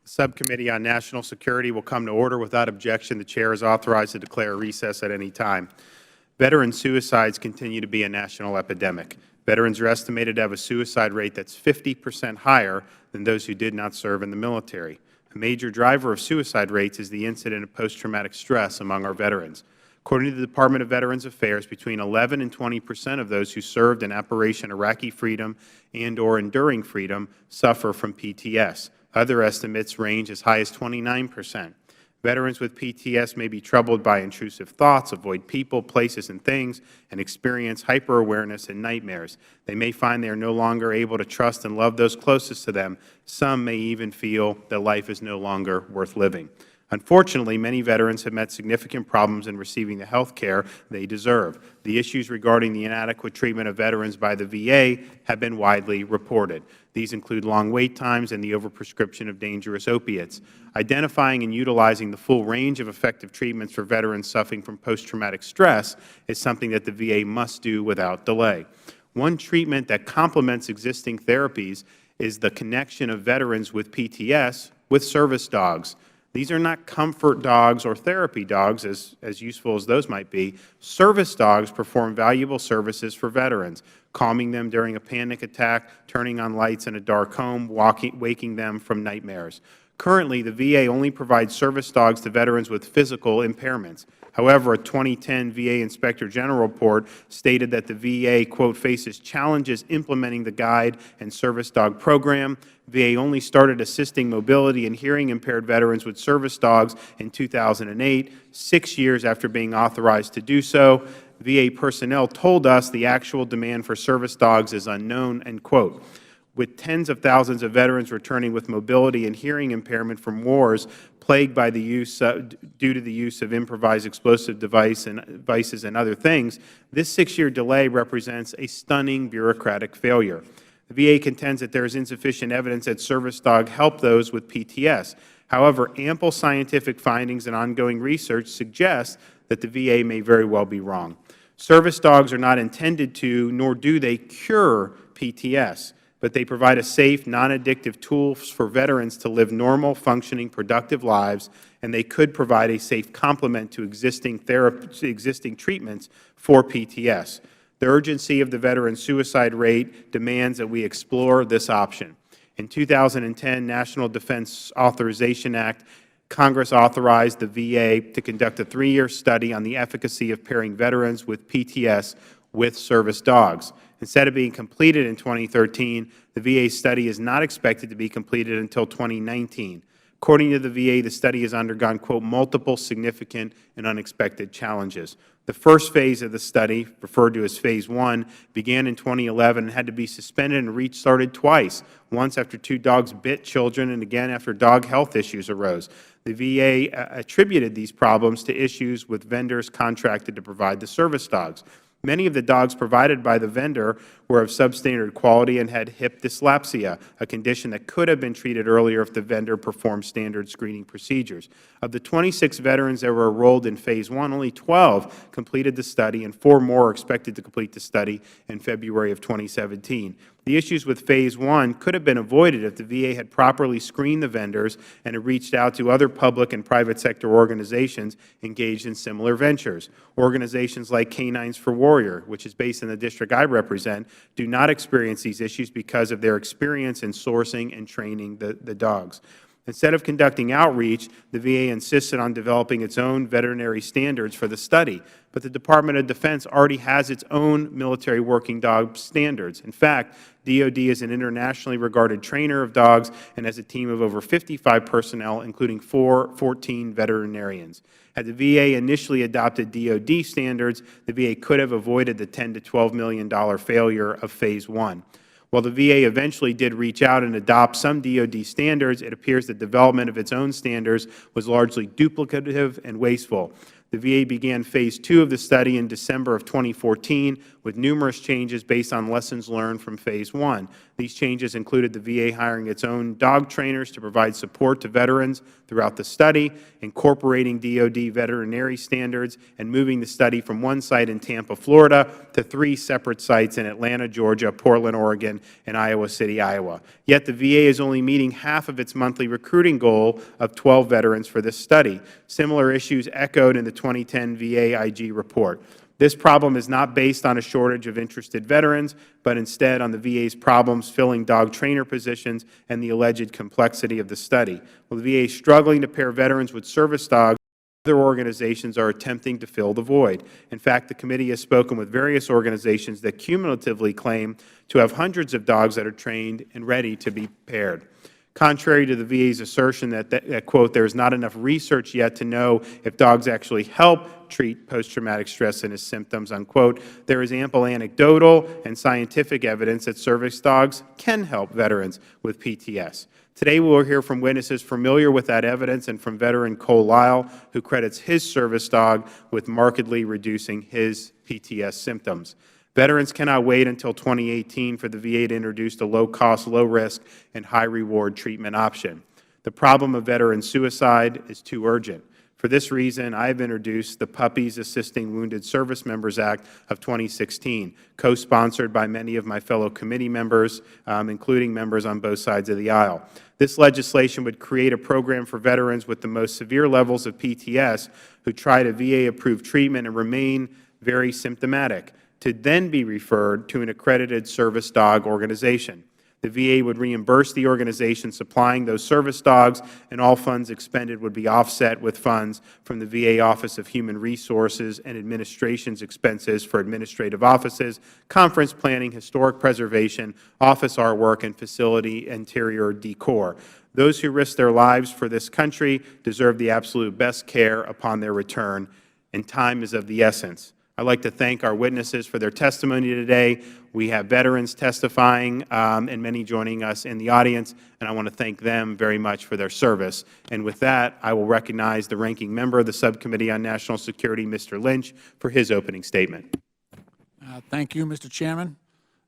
The Subcommittee on National Security will come to order. Without objection, the Chair is authorized to declare a recess at any time. Veteran suicides continue to be a national epidemic. Veterans are estimated to have a suicide rate that's 50% higher than those who did not serve in the military. A major driver of suicide rates is the incident of post-traumatic stress among our veterans. According to the Department of Veterans Affairs, between 11 and 20% of those who served in Operation Iraqi Freedom and/or Enduring Freedom suffer from PTS. Other estimates range as high as 29%. Veterans with PTS may be troubled by intrusive thoughts, avoid people, places, and things, and experience hyper-awareness and nightmares. They may find they are no longer able to trust and love those closest to them. Some may even feel that life is no longer worth living. Unfortunately, many veterans have met significant problems in receiving the health care they deserve. The issues regarding the inadequate treatment of veterans by the VA have been widely reported. These include long wait times and the overprescription of dangerous opiates. Identifying and utilizing the full range of effective treatments for veterans suffering from post-traumatic stress is something that the VA must do without delay. One treatment that complements existing therapies is the connection of veterans with PTS with service dogs. These are not comfort dogs or therapy dogs, as useful as those might be. Service dogs perform valuable services for veterans, calming them during a panic attack, turning on lights in a dark home, waking them from nightmares. Currently, the VA only provides service dogs to veterans with physical impairments. However, a 2010 VA Inspector General report stated that the VA, quote, faces challenges implementing the guide and service dog program. VA only started assisting mobility and hearing impaired veterans with service dogs in 2008, 6 years after being authorized to do so. VA personnel told us the actual demand for service dogs is unknown, end quote. With tens of thousands of veterans returning with mobility and hearing impairment from wars plagued by the use due to the use of improvised explosive devices and other things, this 6-year delay represents a stunning bureaucratic failure. The VA contends that there is insufficient evidence that service dogs help those with PTS. However, ample scientific findings and ongoing research suggest that the VA may very well be wrong. Service dogs are not intended to, nor do they cure PTS, but they provide a safe, non-addictive tool for veterans to live normal, functioning, productive lives, and they could provide a safe complement to existing treatments for PTS. The urgency of the veteran suicide rate demands that we explore this option. In 2010 National Defense Authorization Act, Congress authorized the VA to conduct a 3-year study on the efficacy of pairing veterans with PTS with service dogs. Instead of being completed in 2013, the VA study is not expected to be completed until 2019. According to the VA, the study has undergone, quote, multiple significant and unexpected challenges. The first phase of the study, referred to as Phase 1, began in 2011 and had to be suspended and restarted twice, once after 2 dogs bit children and again after dog health issues arose. The VA attributed these problems to issues with vendors contracted to provide the service dogs. Many of the dogs provided by the vendor were of substandard quality and had hip dyslapsia, a condition that could have been treated earlier if the vendor performed standard screening procedures. Of the 26 veterans that were enrolled in Phase 1, only 12 completed the study, and 4 more are expected to complete the study in February of 2017. The issues with Phase 1 could have been avoided if the VA had properly screened the vendors and had reached out to other public and private sector organizations engaged in similar ventures. Organizations like Canines for Warrior, which is based in the district I represent, do not experience these issues because of their experience in sourcing and training the dogs. Instead of conducting outreach, the VA insisted on developing its own veterinary standards for the study. But the Department of Defense already has its own military working dog standards. In fact, DoD is an internationally regarded trainer of dogs and has a team of over 55 personnel, including 14 veterinarians. Had the VA initially adopted DoD standards, the VA could have avoided the $10 to $12 million failure of Phase 1. While the VA eventually did reach out and adopt some DoD standards, it appears the development of its own standards was largely duplicative and wasteful. The The VA began Phase 2 of the study in December of 2014 with numerous changes based on lessons learned from Phase 1. These changes included the VA hiring its own dog trainers to provide support to veterans throughout the study, incorporating DoD veterinary standards, and moving the study from one site in Tampa, Florida, to 3 separate sites in Atlanta, Georgia, Portland, Oregon, and Iowa City, Iowa. Yet the VA is only meeting half of its monthly recruiting goal of 12 veterans for this study. Similar issues echoed in the 2010 VA IG report. This problem is not based on a shortage of interested veterans, but instead on the VA's problems filling dog trainer positions and the alleged complexity of the study. While the VA is struggling to pair veterans with service dogs, other organizations are attempting to fill the void. In fact, the committee has spoken with various organizations that cumulatively claim to have hundreds of dogs that are trained and ready to be paired. Contrary to the VA's assertion that, quote, there is not enough research yet to know if dogs actually help treat post-traumatic stress and its symptoms, unquote, there is ample anecdotal and scientific evidence that service dogs can help veterans with PTS. Today we will hear from witnesses familiar with that evidence and from veteran Cole Lyle, who credits his service dog with markedly reducing his PTS symptoms. Veterans cannot wait until 2018 for the VA to introduce a low-cost, low-risk, and high-reward treatment option. The problem of veteran suicide is too urgent. For this reason, I have introduced the Puppies Assisting Wounded Service Members Act of 2016, co-sponsored by many of my fellow committee members, including members on both sides of the aisle. This legislation would create a program for veterans with the most severe levels of PTS who try to VA-approved treatment and remain very symptomatic, to then be referred to an accredited service dog organization. The VA would reimburse the organization supplying those service dogs, and all funds expended would be offset with funds from the VA Office of Human Resources and Administration's expenses for administrative offices, conference planning, historic preservation, office artwork, and facility interior decor. Those who risk their lives for this country deserve the absolute best care upon their return, and time is of the essence. I'd like to thank our witnesses for their testimony today. We have veterans testifying and many joining us in the audience, and I want to thank them very much for their service. And with that, I will recognize the ranking member of the Subcommittee on National Security, Mr. Lynch, for his opening statement. Thank you, Mr. Chairman.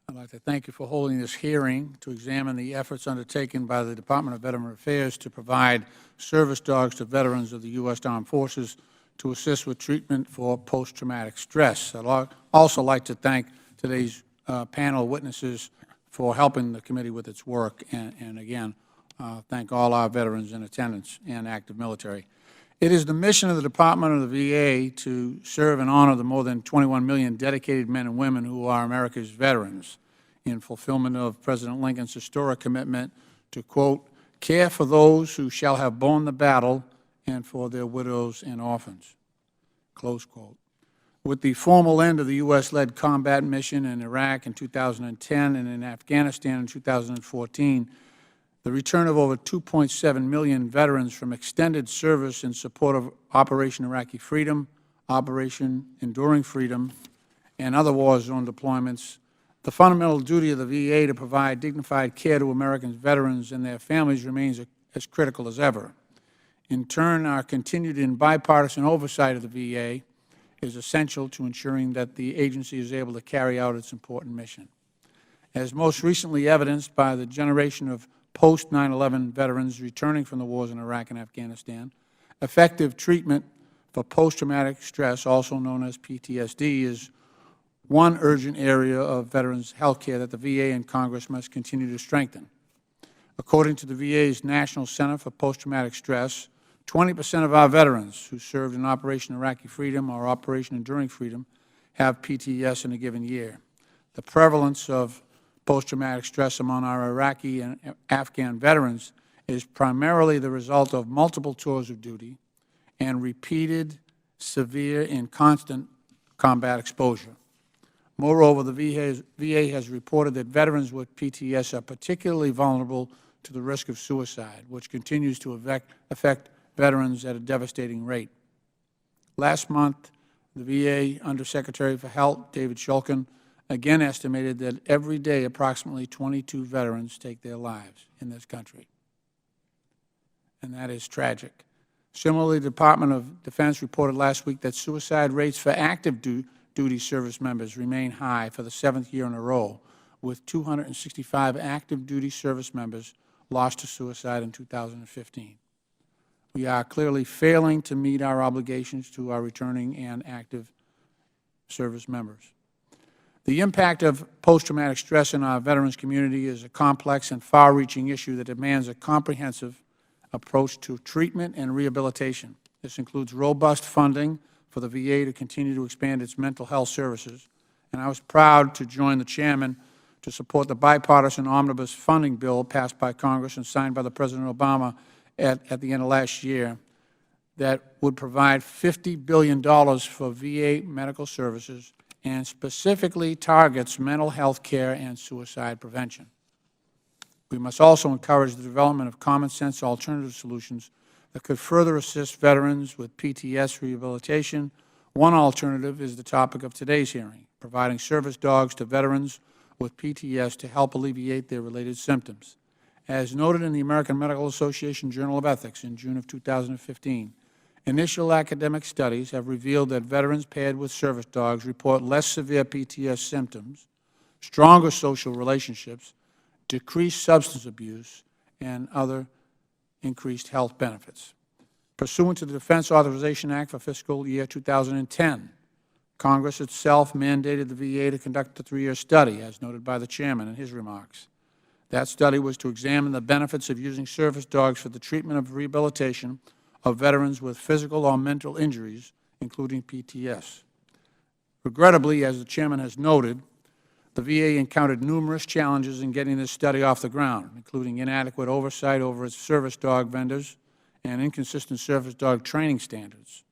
I'd like to thank you for holding this hearing to examine the efforts undertaken by the Department of Veteran Affairs to provide service dogs to veterans of the U.S. Armed Forces to assist with treatment for post-traumatic stress. I'd also like to thank today's panel of witnesses for helping the committee with its work, and again, thank all our veterans in attendance and active military. It is the mission of the Department of the VA to serve and honor the more than 21 million dedicated men and women who are America's veterans in fulfillment of President Lincoln's historic commitment to, quote, care for those who shall have borne the battle and for their widows and orphans, close quote. With the formal end of the U.S.-led combat mission in Iraq in 2010 and in Afghanistan in 2014, the return of over 2.7 million veterans from extended service in support of Operation Iraqi Freedom, Operation Enduring Freedom, and other war zone deployments, the fundamental duty of the VA to provide dignified care to American veterans and their families remains as critical as ever. In turn, our continued and bipartisan oversight of the VA is essential to ensuring that the agency is able to carry out its important mission. As most recently evidenced by the generation of post-9/11 veterans returning from the wars in Iraq and Afghanistan, effective treatment for post-traumatic stress, also known as PTSD, is one urgent area of veterans' health care that the VA and Congress must continue to strengthen. According to the VA's National Center for Post-Traumatic Stress, 20% of our veterans who served in Operation Iraqi Freedom or Operation Enduring Freedom have PTS in a given year. The prevalence of post-traumatic stress among our Iraqi and Afghan veterans is primarily the result of multiple tours of duty and repeated, severe, and constant combat exposure. Moreover, the VA has reported that veterans with PTS are particularly vulnerable to the risk of suicide, which continues to affect veterans at a devastating rate. Last month, the VA Undersecretary for Health, David Shulkin, again estimated that every day approximately 22 veterans take their lives in this country. And that is tragic. Similarly, the Department of Defense reported last week that suicide rates for active duty service members remain high for the 7th year in a row, with 265 active duty service members lost to suicide in 2015. We are clearly failing to meet our obligations to our returning and active service members. The impact of post-traumatic stress in our veterans community is a complex and far-reaching issue that demands a comprehensive approach to treatment and rehabilitation. This includes robust funding for the VA to continue to expand its mental health services, and I was proud to join the Chairman to support the bipartisan omnibus funding bill passed by Congress and signed by the President Obama at the end of last year that would provide $50 billion for VA medical services and specifically targets mental health care and suicide prevention. We must also encourage the development of common-sense alternative solutions that could further assist veterans with PTSD rehabilitation. One alternative is the topic of today's hearing, providing service dogs to veterans with PTSD to help alleviate their related symptoms. As noted in the American Medical Association Journal of Ethics in June of 2015, initial academic studies have revealed that veterans paired with service dogs report less severe PTSD symptoms, stronger social relationships, decreased substance abuse, and other increased health benefits. Pursuant to the Defense Authorization Act for fiscal year 2010, Congress itself mandated the VA to conduct a 3-year study, as noted by the Chairman in his remarks. That study was to examine the benefits of using service dogs for the treatment of rehabilitation of veterans with physical or mental injuries, including PTSD. Regrettably, as the Chairman has noted, the VA encountered numerous challenges in getting this study off the ground, including inadequate oversight over its service dog vendors and inconsistent service dog training standards.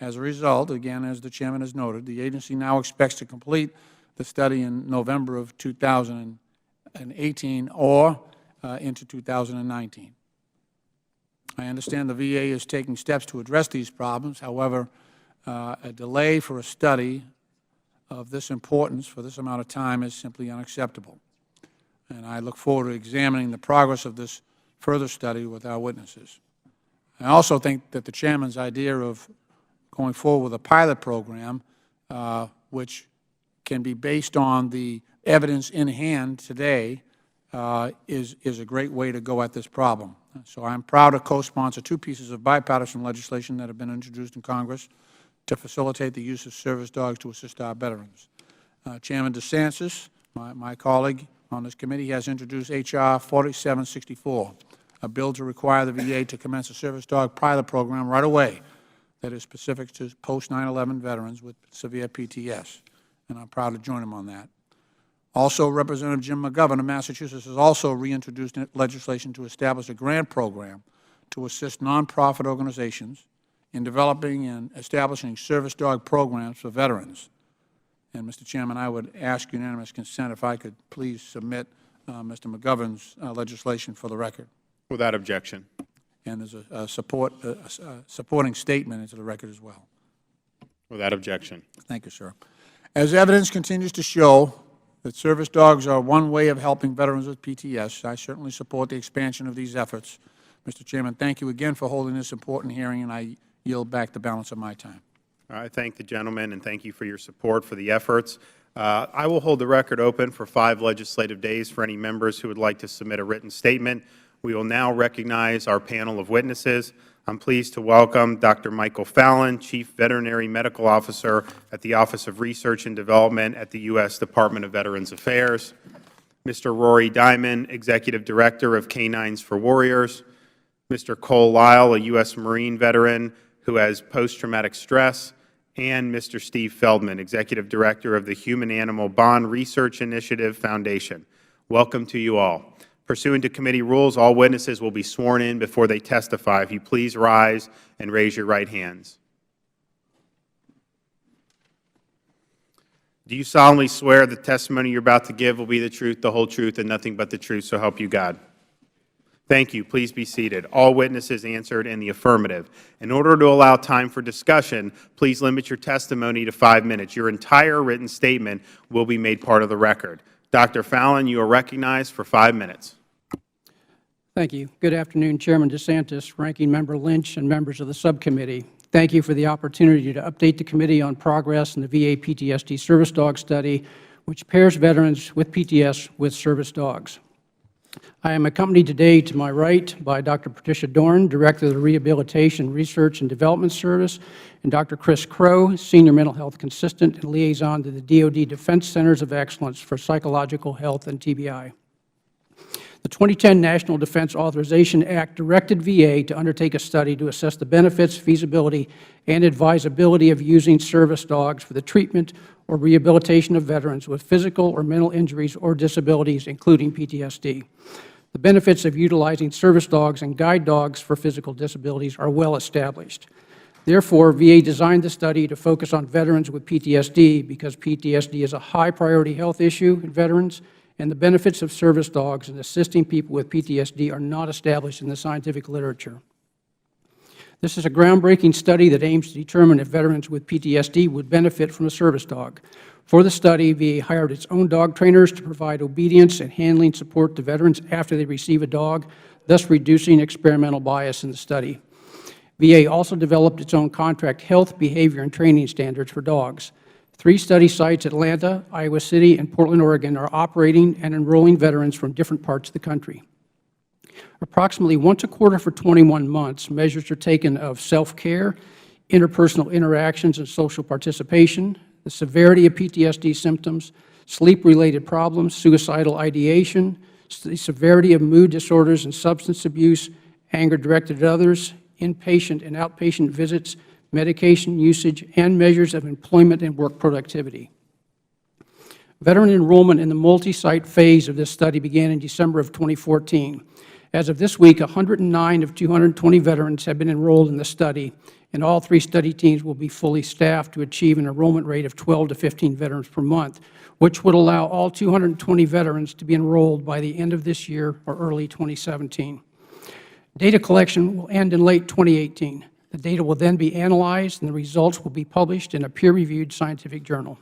As a result, again, as the Chairman has noted, the agency now expects to complete the study in November of 2018 or into 2019. I understand the VA is taking steps to address these problems. However, a delay for a study of this importance for this amount of time is simply unacceptable. And I look forward to examining the progress of this further study with our witnesses. I also think that the Chairman's idea of going forward with a pilot program, which can be based on the evidence in hand today, is a great way to go at this problem. So I'm proud to co-sponsor 2 pieces of bipartisan legislation that have been introduced in Congress to facilitate the use of service dogs to assist our veterans. Chairman DeSantis, my colleague on this committee, has introduced H.R. 4764, a bill to require the VA to commence a service dog pilot program right away that is specific to post-9/11 veterans with severe PTSD, and I'm proud to join him on that. Also, Representative Jim McGovern of Massachusetts has also reintroduced legislation to establish a grant program to assist nonprofit organizations in developing and establishing service dog programs for veterans. And, Mr. Chairman, I would ask unanimous consent if I could please submit Mr. McGovern's legislation for the record. Without objection. And there's a supporting statement into the record as well. Without objection. Thank you, sir. As evidence continues to show that service dogs are one way of helping veterans with PTSD, I certainly support the expansion of these efforts. Mr. Chairman, thank you again for holding this important hearing, and I yield back the balance of my time. I thank the gentleman and thank you for your support for the efforts. I will hold the record open for 5 legislative days for any members who would like to submit a written statement. We will now recognize our panel of witnesses. I'm pleased to welcome Dr. Michael Fallon, Chief Veterinary Medical Officer at the Office of Research and Development at the U.S. Department of Veterans Affairs, Mr. Rory Diamond, Executive Director of Canines for Warriors, Mr. Cole Lyle, a U.S. Marine veteran who has post-traumatic stress, and Mr. Steve Feldman, Executive Director of the Human-Animal Bond Research Initiative Foundation. Welcome to you all. Pursuant to committee rules, all witnesses will be sworn in before they testify. If you please rise and raise your right hands. Do you solemnly swear the testimony you're about to give will be the truth, the whole truth, and nothing but the truth, so help you God? Thank you. Please be seated. All witnesses answered in the affirmative. In order to allow time for discussion, please limit your testimony to 5 minutes. Your entire written statement will be made part of the record. Dr. Fallon, you are recognized for 5 minutes. Thank you. Good afternoon, Chairman DeSantis, Ranking Member Lynch, and members of the subcommittee. Thank you for the opportunity to update the committee on progress in the VA PTSD service dog study, which pairs veterans with PTS with service dogs. I am accompanied today to my right by Dr. Patricia Dorn, Director of the Rehabilitation Research and Development Service, and Dr. Chris Crow, Senior Mental Health Consultant and Liaison to the DoD Defense Centers of Excellence for Psychological Health and TBI. The 2010 National Defense Authorization Act directed VA to undertake a study to assess the benefits, feasibility, and advisability of using service dogs for the treatment or rehabilitation of veterans with physical or mental injuries or disabilities, including PTSD. The benefits of utilizing service dogs and guide dogs for physical disabilities are well established. Therefore, VA designed the study to focus on veterans with PTSD because PTSD is a high-priority health issue in veterans, and the benefits of service dogs in assisting people with PTSD are not established in the scientific literature. This is a groundbreaking study that aims to determine if veterans with PTSD would benefit from a service dog. For the study, VA hired its own dog trainers to provide obedience and handling support to veterans after they receive a dog, thus reducing experimental bias in the study. VA also developed its own contract health, behavior, and training standards for dogs. 3 study sites, Atlanta, Iowa City, and Portland, Oregon, are operating and enrolling veterans from different parts of the country. Approximately once a quarter for 21 months, measures are taken of self-care, interpersonal interactions and social participation, the severity of PTSD symptoms, sleep-related problems, suicidal ideation, the severity of mood disorders and substance abuse, anger directed at others, inpatient and outpatient visits, medication usage, and measures of employment and work productivity. Veteran enrollment in the multi-site phase of this study began in December of 2014. As of this week, 109 of 220 veterans have been enrolled in the study, and all 3 study teams will be fully staffed to achieve an enrollment rate of 12 to 15 veterans per month, which would allow all 220 veterans to be enrolled by the end of this year or early 2017. Data collection will end in late 2018. The data will then be analyzed, and the results will be published in a peer-reviewed scientific journal.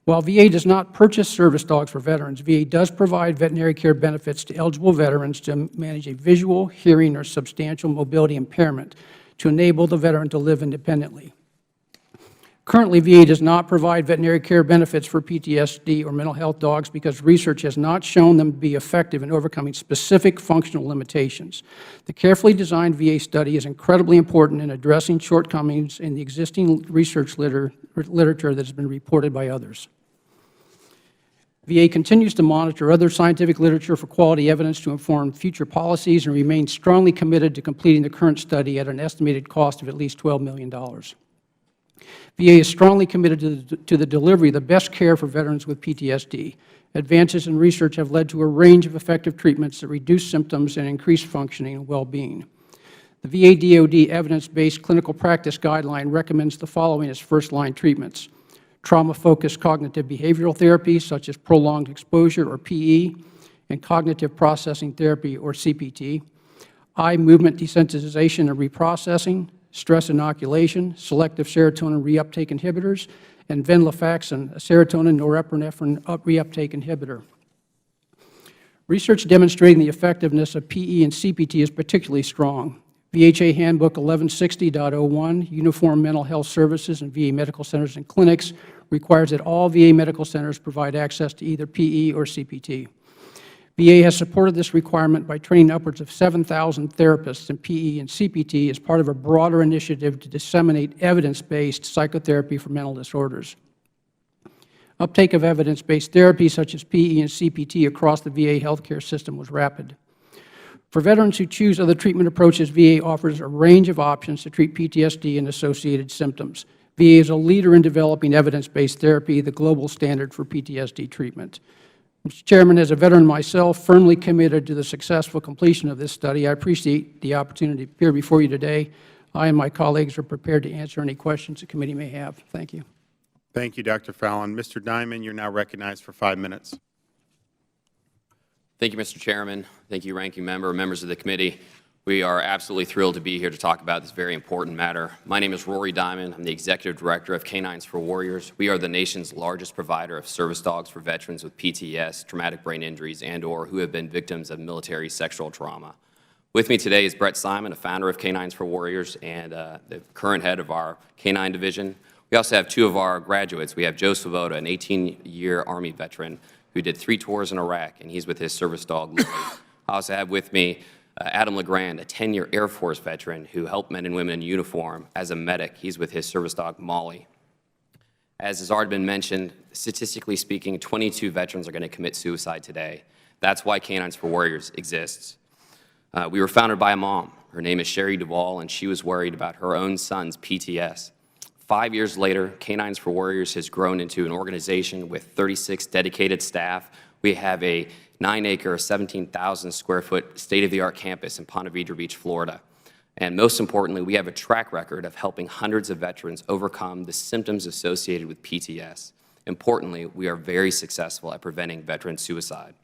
While VA does not purchase service dogs for veterans, VA does provide veterinary care benefits to eligible veterans to manage a visual, hearing, or substantial mobility impairment to enable the veteran to live independently. Currently, VA does not provide veterinary care benefits for PTSD or mental health dogs because research has not shown them to be effective in overcoming specific functional limitations. The carefully designed VA study is incredibly important in addressing shortcomings in the existing research literature that has been reported by others. VA continues to monitor other scientific literature for quality evidence to inform future policies and remains strongly committed to completing the current study at an estimated cost of at least $12 million. VA is strongly committed to the delivery of the best care for veterans with PTSD. Advances in research have led to a range of effective treatments that reduce symptoms and increase functioning and well-being. The VA-DoD evidence-based clinical practice guideline recommends the following as first-line treatments: trauma-focused cognitive behavioral therapy, such as prolonged exposure, or PE, and cognitive processing therapy, or CPT, eye movement desensitization and reprocessing, stress inoculation, selective serotonin reuptake inhibitors, and venlafaxine, a serotonin norepinephrine reuptake inhibitor. Research demonstrating the effectiveness of PE and CPT is particularly strong. VHA Handbook 1160.01, Uniform Mental Health Services in VA Medical Centers and Clinics, requires that all VA medical centers provide access to either PE or CPT. VA has supported this requirement by training upwards of 7,000 therapists in PE and CPT as part of a broader initiative to disseminate evidence-based psychotherapy for mental disorders. Uptake of evidence-based therapy such as PE and CPT across the VA healthcare system was rapid. For veterans who choose other treatment approaches, VA offers a range of options to treat PTSD and associated symptoms. VA is a leader in developing evidence-based therapy, the global standard for PTSD treatment. Mr. Chairman, as a veteran myself, firmly committed to the successful completion of this study, I appreciate the opportunity to appear before you today. I and my colleagues are prepared to answer any questions the committee may have. Thank you. Thank you, Dr. Fallon. Mr. Diamond, you're now recognized for 5 minutes. Thank you, Mr. Chairman. Thank you, Ranking Member, members of the committee. We are absolutely thrilled to be here to talk about this very important matter. My name is Rory Diamond. I'm the Executive Director of Canines for Warriors. We are the nation's largest provider of service dogs for veterans with PTS, traumatic brain injuries, and/or who have been victims of military sexual trauma. With me today is Brett Simon, a founder of Canines for Warriors and the current head of our Canine division. We also have two of our graduates. We have Joe Svoboda, an 18-year Army veteran who did 3 tours in Iraq, and he's with his service dog, Lily. I also have with me Adam LeGrand, a 10-year Air Force veteran who helped men and women in uniform as a medic. He's with his service dog, Molly. As has already been mentioned, statistically speaking, 22 veterans are going to commit suicide today. That's why Canines for Warriors exists. We were founded by a mom. Her name is Sherry Duvall, and she was worried about her own son's PTS. 5 years later, Canines for Warriors has grown into an organization with 36 dedicated staff. We have a 9-acre, 17,000 square foot state-of-the-art campus in Ponte Vedra Beach, Florida. And most importantly, we have a track record of helping hundreds of veterans overcome the symptoms associated with PTS. Importantly, we are very successful at preventing veteran suicide.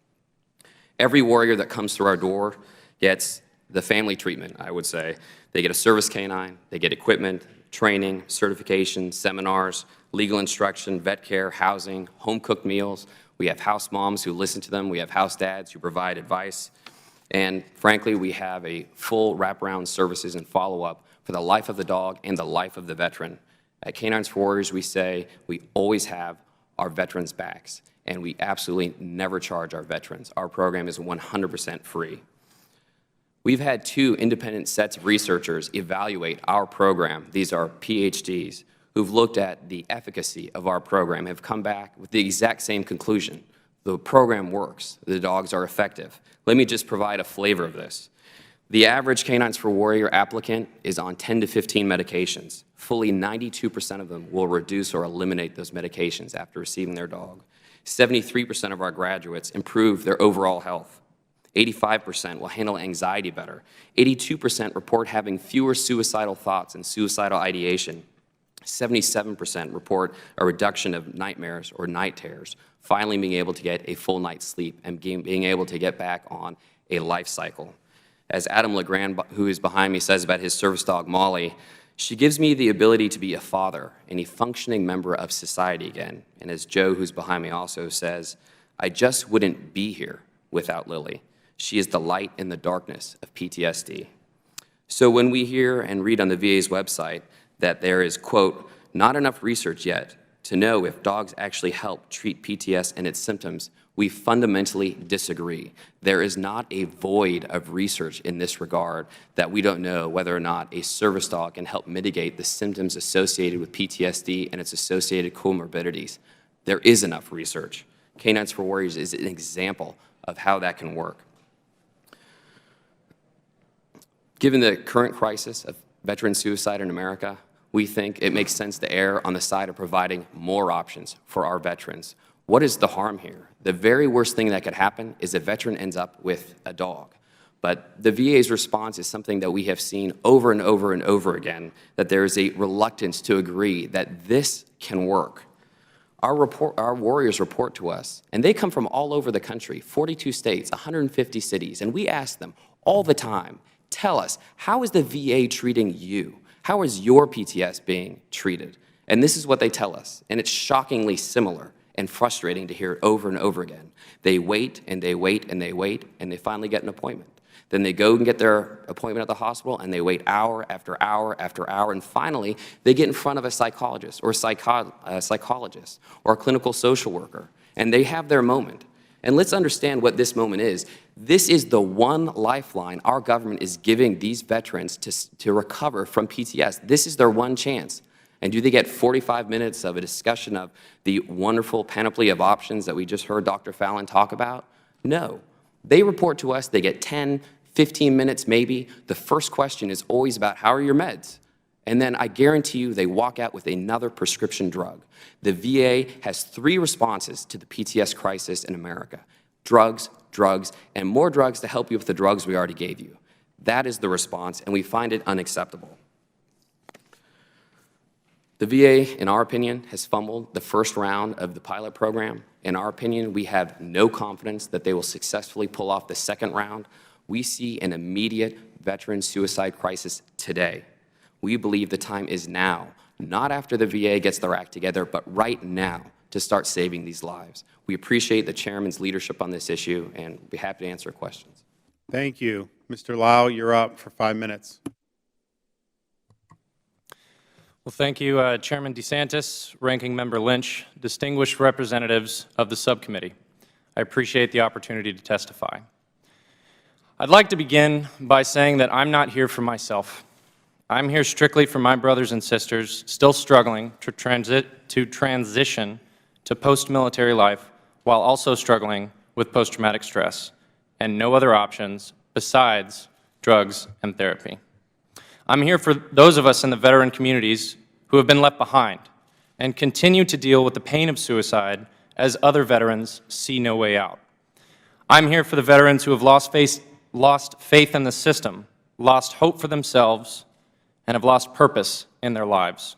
Every warrior that comes through our door gets the family treatment, I would say. They get a service canine, they get equipment, training, certification, seminars, legal instruction, vet care, housing, home-cooked meals. We have house moms who listen to them. We have house dads who provide advice. And frankly, we have a full wraparound services and follow-up for the life of the dog and the life of the veteran. At Canines for Warriors, we say we always have our veterans' backs, and we absolutely never charge our veterans. Our program is 100% free. We've had 2 independent sets of researchers evaluate our program. These are PhDs who've looked at the efficacy of our program, have come back with the exact same conclusion. The program works. The dogs are effective. Let me just provide a flavor of this. The average Canines for Warrior applicant is on 10 to 15 medications. Fully 92% of them will reduce or eliminate those medications after receiving their dog. 73% of our graduates improve their overall health. 85% will handle anxiety better. 82% report having fewer suicidal thoughts and suicidal ideation. 77% report a reduction of nightmares or night terrors, finally being able to get a full night's sleep and being able to get back on a life cycle. As Adam LeGrand, who is behind me, says about his service dog, Molly, she gives me the ability to be a father and a functioning member of society again. And as Joe, who's behind me, also says, I just wouldn't be here without Lily. She is the light in the darkness of PTSD. So when we hear and read on the VA's website that there is, quote, not enough research yet to know if dogs actually help treat PTS and its symptoms, we fundamentally disagree. There is not a void of research in this regard that we don't know whether or not a service dog can help mitigate the symptoms associated with PTSD and its associated comorbidities. There is enough research. Canines for Warriors is an example of how that can work. Given the current crisis of veteran suicide in America, we think it makes sense to err on the side of providing more options for our veterans. What is the harm here? The very worst thing that could happen is a veteran ends up with a dog. But the VA's response is something that we have seen over and over and over again, that there is a reluctance to agree that this can work. Our warriors report to us, and they come from all over the country, 42 states, 150 cities, and we ask them all the time, tell us, how is the VA treating you? How is your PTS being treated? And this is what they tell us, and it's shockingly similar and frustrating to hear it over and over again. They wait, and they wait, and they wait, and they finally get an appointment. Then they go and get their appointment at the hospital, and they wait hour after hour after hour, and finally, they get in front of a psychologist or a psychologist or a clinical social worker, and they have their moment. And let's understand what this moment is. This is the one lifeline our government is giving these veterans to recover from PTS. This is their one chance. And do they get 45 minutes of a discussion of the wonderful panoply of options that we just heard Dr. Fallon talk about? No. They report to us they get 10, 15 minutes maybe. The first question is always about, how are your meds? And then I guarantee you they walk out with another prescription drug. The VA has 3 responses to the PTS crisis in America: drugs, drugs, and more drugs to help you with the drugs we already gave you. That is the response, and we find it unacceptable. The VA, in our opinion, has fumbled the first round of the pilot program. In our opinion, we have no confidence that they will successfully pull off the second round. We see an immediate veteran suicide crisis today. We believe the time is now, not after the VA gets their act together, but right now to start saving these lives. We appreciate the Chairman's leadership on this issue, and we'll be happy to answer questions. Thank you. Mr. Lau, you're up for 5 minutes. Well, thank you, Chairman DeSantis, Ranking Member Lynch, distinguished representatives of the subcommittee. I appreciate the opportunity to testify. I'd like to begin by saying that I'm not here for myself. I'm here strictly for my brothers and sisters still struggling to transition to post-military life while also struggling with post-traumatic stress and no other options besides drugs and therapy. I'm here for those of us in the veteran communities who have been left behind and continue to deal with the pain of suicide as other veterans see no way out. I'm here for the veterans who have lost faith in the system, lost hope for themselves, and have lost purpose in their lives.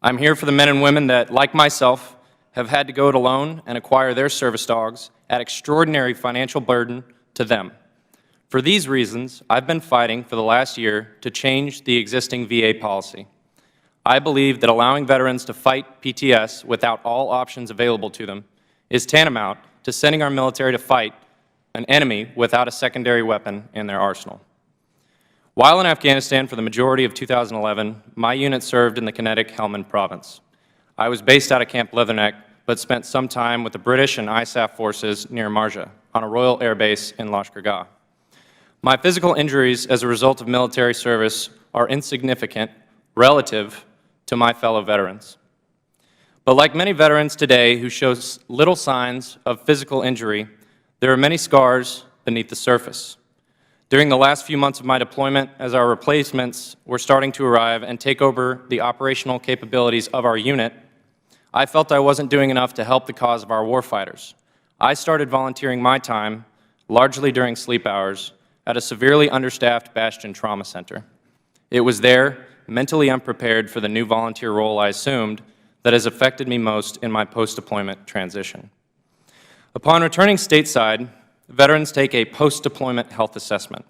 I'm here for the men and women that, like myself, have had to go it alone and acquire their service dogs at extraordinary financial burden to them. For these reasons, I've been fighting for the last year to change the existing VA policy. I believe that allowing veterans to fight PTS without all options available to them is tantamount to sending our military to fight an enemy without a secondary weapon in their arsenal. While in Afghanistan for the majority of 2011, my unit served in the Kinetic Helmand province. I was based out of Camp Leatherneck, but spent some time with the British and ISAF forces near Marja on a Royal Air Base in Lashkar. My physical injuries as a result of military service are insignificant relative to my fellow veterans. But like many veterans today who show little signs of physical injury, there are many scars beneath the surface. During the last few months of my deployment, as our replacements were starting to arrive and take over the operational capabilities of our unit, I felt I wasn't doing enough to help the cause of our warfighters. I started volunteering my time, largely during sleep hours, at a severely understaffed Bastion Trauma Center. It was there, mentally unprepared for the new volunteer role I assumed, that has affected me most in my post-deployment transition. Upon returning stateside, veterans take a post-deployment health assessment,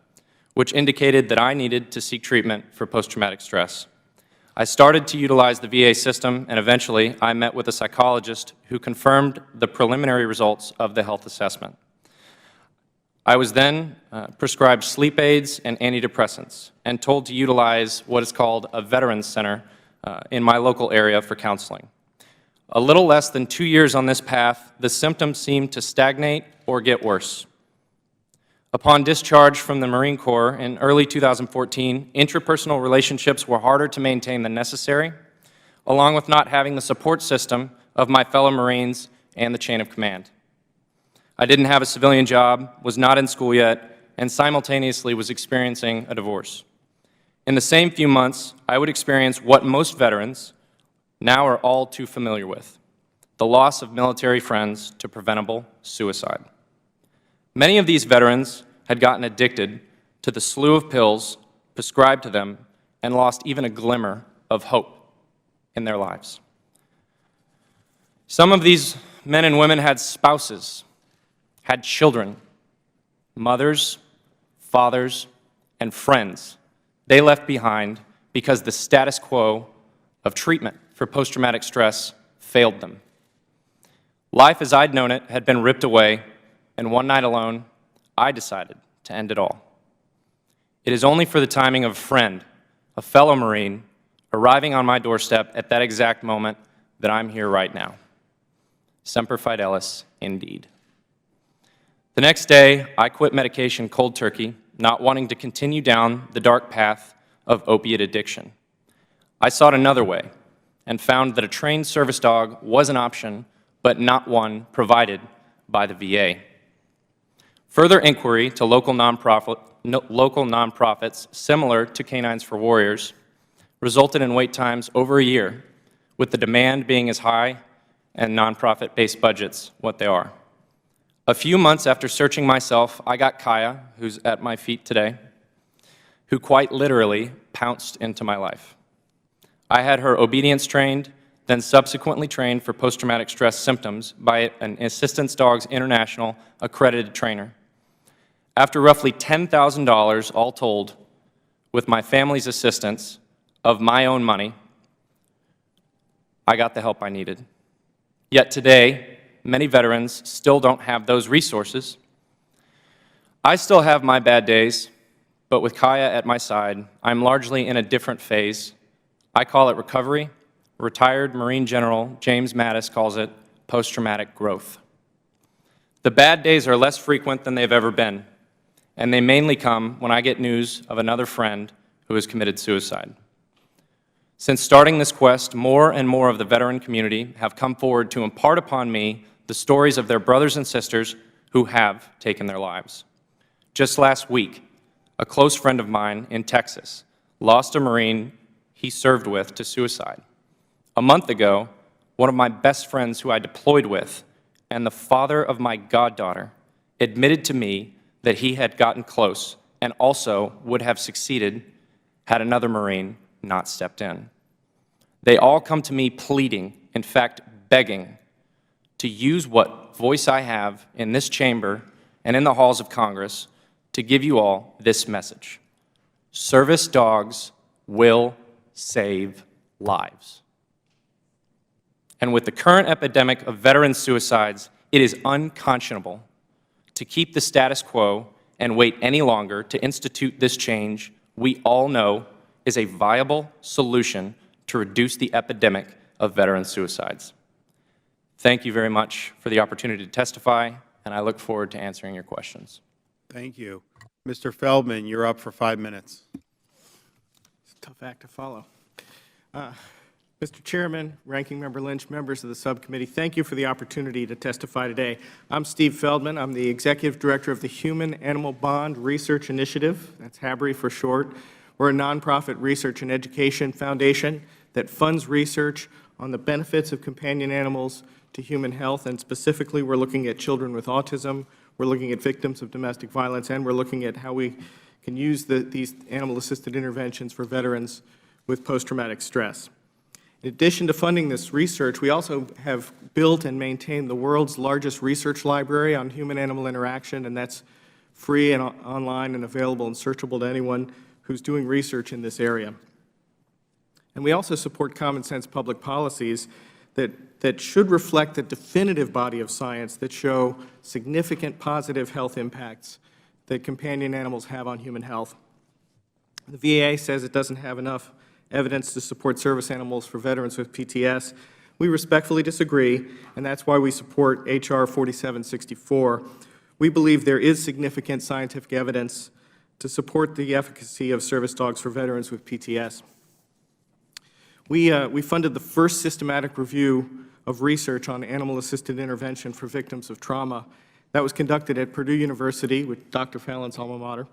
which indicated that I needed to seek treatment for post-traumatic stress. I started to utilize the VA system, and eventually I met with a psychologist who confirmed the preliminary results of the health assessment. I was then prescribed sleep aids and antidepressants and told to utilize what is called a veterans center in my local area for counseling. A little less than 2 years on this path, the symptoms seemed to stagnate or get worse. Upon discharge from the Marine Corps in early 2014, interpersonal relationships were harder to maintain than necessary, along with not having the support system of my fellow Marines and the chain of command. I didn't have a civilian job, was not in school yet, and simultaneously was experiencing a divorce. In the same few months, I would experience what most veterans now are all too familiar with: the loss of military friends to preventable suicide. Many of these veterans had gotten addicted to the slew of pills prescribed to them and lost even a glimmer of hope in their lives. Some of these men and women had spouses, had children, mothers, fathers, and friends they left behind because the status quo of treatment for post-traumatic stress failed them. Life as I'd known it had been ripped away, and one night alone, I decided to end it all. It is only for the timing of a friend, a fellow Marine, arriving on my doorstep at that exact moment that I'm here right now. Semper Fidelis, indeed. The next day, I quit medication cold turkey, not wanting to continue down the dark path of opiate addiction. I sought another way and found that a trained service dog was an option, but not one provided by the VA. Further inquiry to local nonprofits similar to Canines for Warriors resulted in wait times over a year, with the demand being as high and nonprofit-based budgets what they are. A few months after searching myself, I got Kaya, who's at my feet today, who quite literally pounced into my life. I had her obedience trained, then subsequently trained for post-traumatic stress symptoms by an Assistance Dogs International accredited trainer. After roughly $10,000 all told, with my family's assistance of my own money, I got the help I needed. Yet today, many veterans still don't have those resources. I still have my bad days, but with Kaya at my side, I'm largely in a different phase. I call it recovery. Retired Marine General James Mattis calls it post-traumatic growth. The bad days are less frequent than they've ever been, and they mainly come when I get news of another friend who has committed suicide. Since starting this quest, more and more of the veteran community have come forward to impart upon me the stories of their brothers and sisters who have taken their lives. Just last week, a close friend of mine in Texas lost a Marine he served with to suicide. A month ago, one of my best friends who I deployed with and the father of my goddaughter admitted to me that he had gotten close and also would have succeeded had another Marine not stepped in. They all come to me pleading, in fact, begging, to use what voice I have in this chamber and in the halls of Congress to give you all this message. Service dogs will save lives. And with the current epidemic of veteran suicides, it is unconscionable to keep the status quo and wait any longer to institute this change we all know is a viable solution to reduce the epidemic of veteran suicides. Thank you very much for the opportunity to testify, and I look forward to answering your questions. Thank you. Mr. Feldman, you're up for 5 minutes. It's a tough act to follow. Mr. Chairman, Ranking Member Lynch, members of the subcommittee, thank you for the opportunity to testify today. I'm Steve Feldman. I'm the Executive Director of the Human-Animal Bond Research Initiative. That's HABRI for short. We're a nonprofit research and education foundation that funds research on the benefits of companion animals to human health, and specifically we're looking at children with autism, we're looking at victims of domestic violence, and we're looking at how we can use these animal-assisted interventions for veterans with post-traumatic stress. In addition to funding this research, we also have built and maintained the world's largest research library on human-animal interaction, and that's free and online and available and searchable to anyone who's doing research in this area. And we also support common-sense public policies that should reflect the definitive body of science that show significant positive health impacts that companion animals have on human health. The VA says it doesn't have enough evidence to support service animals for veterans with PTS. We respectfully disagree, and that's why we support H.R. 4764. We believe there is significant scientific evidence to support the efficacy of service dogs for veterans with PTS. We funded the first systematic review of research on animal-assisted intervention for victims of trauma. That was conducted at Purdue University with Dr. Fallon's alma mater.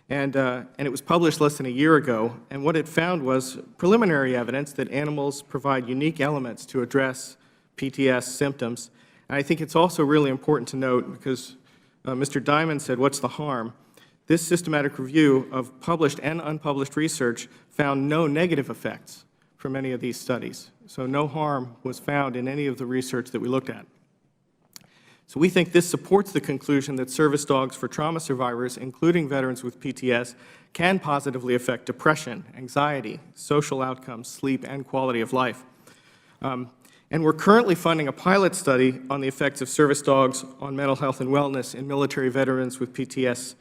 And it was published less than a year ago, and what it found was preliminary evidence that animals provide unique elements to address PTS symptoms. And I think it's also really important to note, because Mr. Diamond said, what's the harm? This systematic review of published and unpublished research found no negative effects from any of these studies. So no harm was found in any of the research that we looked at. So we think this supports the conclusion that service dogs for trauma survivors, including veterans with PTS, can positively affect depression, anxiety, social outcomes, sleep, and quality of life. And we're currently funding a pilot study on the effects of service dogs on mental health and wellness in military veterans with PTS.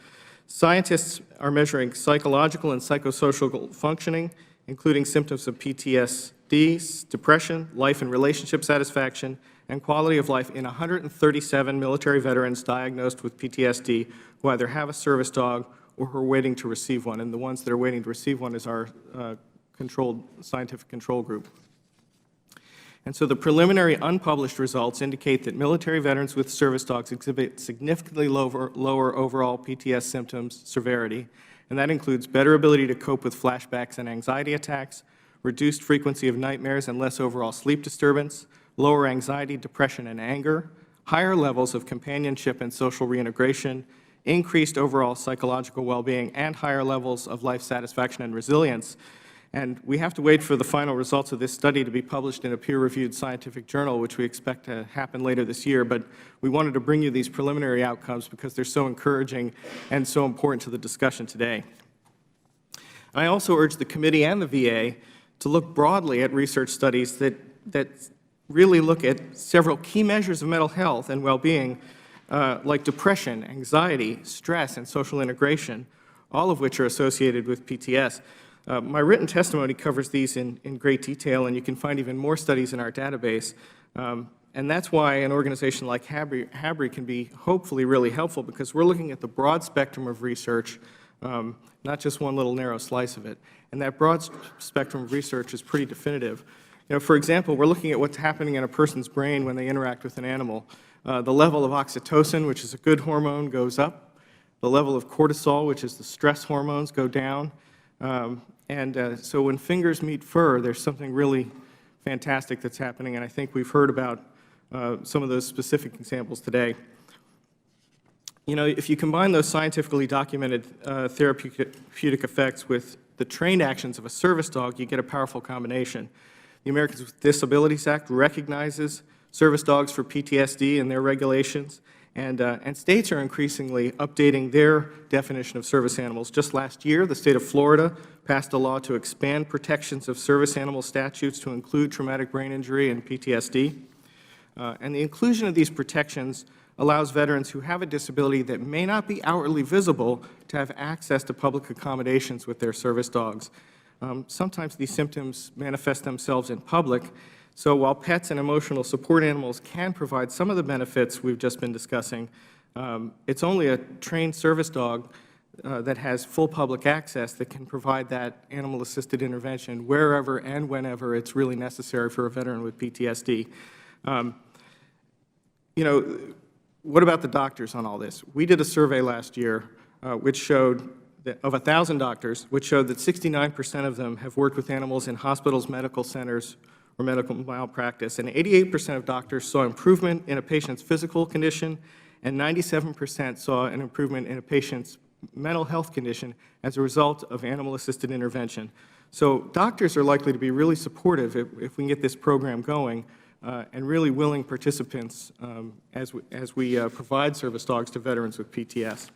Scientists are measuring psychological and psychosocial functioning, including symptoms of PTSD, depression, life and relationship satisfaction, and quality of life in 137 military veterans diagnosed with PTSD who either have a service dog or who are waiting to receive one. And the ones that are waiting to receive one is our scientific control group. And so the preliminary unpublished results indicate that military veterans with service dogs exhibit significantly lower overall PTS symptoms severity, and that includes better ability to cope with flashbacks and anxiety attacks, reduced frequency of nightmares and less overall sleep disturbance, lower anxiety, depression, and anger, higher levels of companionship and social reintegration, increased overall psychological well-being, and higher levels of life satisfaction and resilience. And we have to wait for the final results of this study to be published in a peer-reviewed scientific journal, which we expect to happen later this year. But we wanted to bring you these preliminary outcomes because they're so encouraging and so important to the discussion today. I also urge the committee and the VA to look broadly at research studies that really look at several key measures of mental health and well-being like depression, anxiety, stress, and social integration, all of which are associated with PTS. My written testimony covers these in great detail, and you can find even more studies in our database. And that's why an organization like HABRI can be hopefully really helpful, because we're looking at the broad spectrum of research, not just one little narrow slice of it. And that broad spectrum of research is pretty definitive. You know, for example, we're looking at what's happening in a person's brain when they interact with an animal. The level of oxytocin, which is a good hormone, goes up. The level of cortisol, which is the stress hormones, go down. So when fingers meet fur, there's something really fantastic that's happening, and I think we've heard about some of those specific examples today. You know, if you combine those scientifically documented therapeutic effects with the trained actions of a service dog, you get a powerful combination. The Americans with Disabilities Act recognizes service dogs for PTSD in their regulations, and states are increasingly updating their definition of service animals. Just last year, the state of Florida passed a law to expand protections of service animal statutes to include traumatic brain injury and PTSD. And the inclusion of these protections allows veterans who have a disability that may not be outwardly visible to have access to public accommodations with their service dogs. Sometimes these symptoms manifest themselves in public, so while pets and emotional support animals can provide some of the benefits we've just been discussing, it's only a trained service dog that has full public access that can provide that animal-assisted intervention wherever and whenever it's really necessary for a veteran with PTSD. You know, what about the doctors on all this? We did a survey last year which showed that of 1,000 doctors, which showed that 69% of them have worked with animals in hospitals, medical centers, or medical malpractice, and 88% of doctors saw improvement in a patient's physical condition, and 97% saw an improvement in a patient's mental health condition as a result of animal-assisted intervention. So doctors are likely to be really supportive if we can get this program going, and really willing participants as we provide service dogs to veterans with PTS.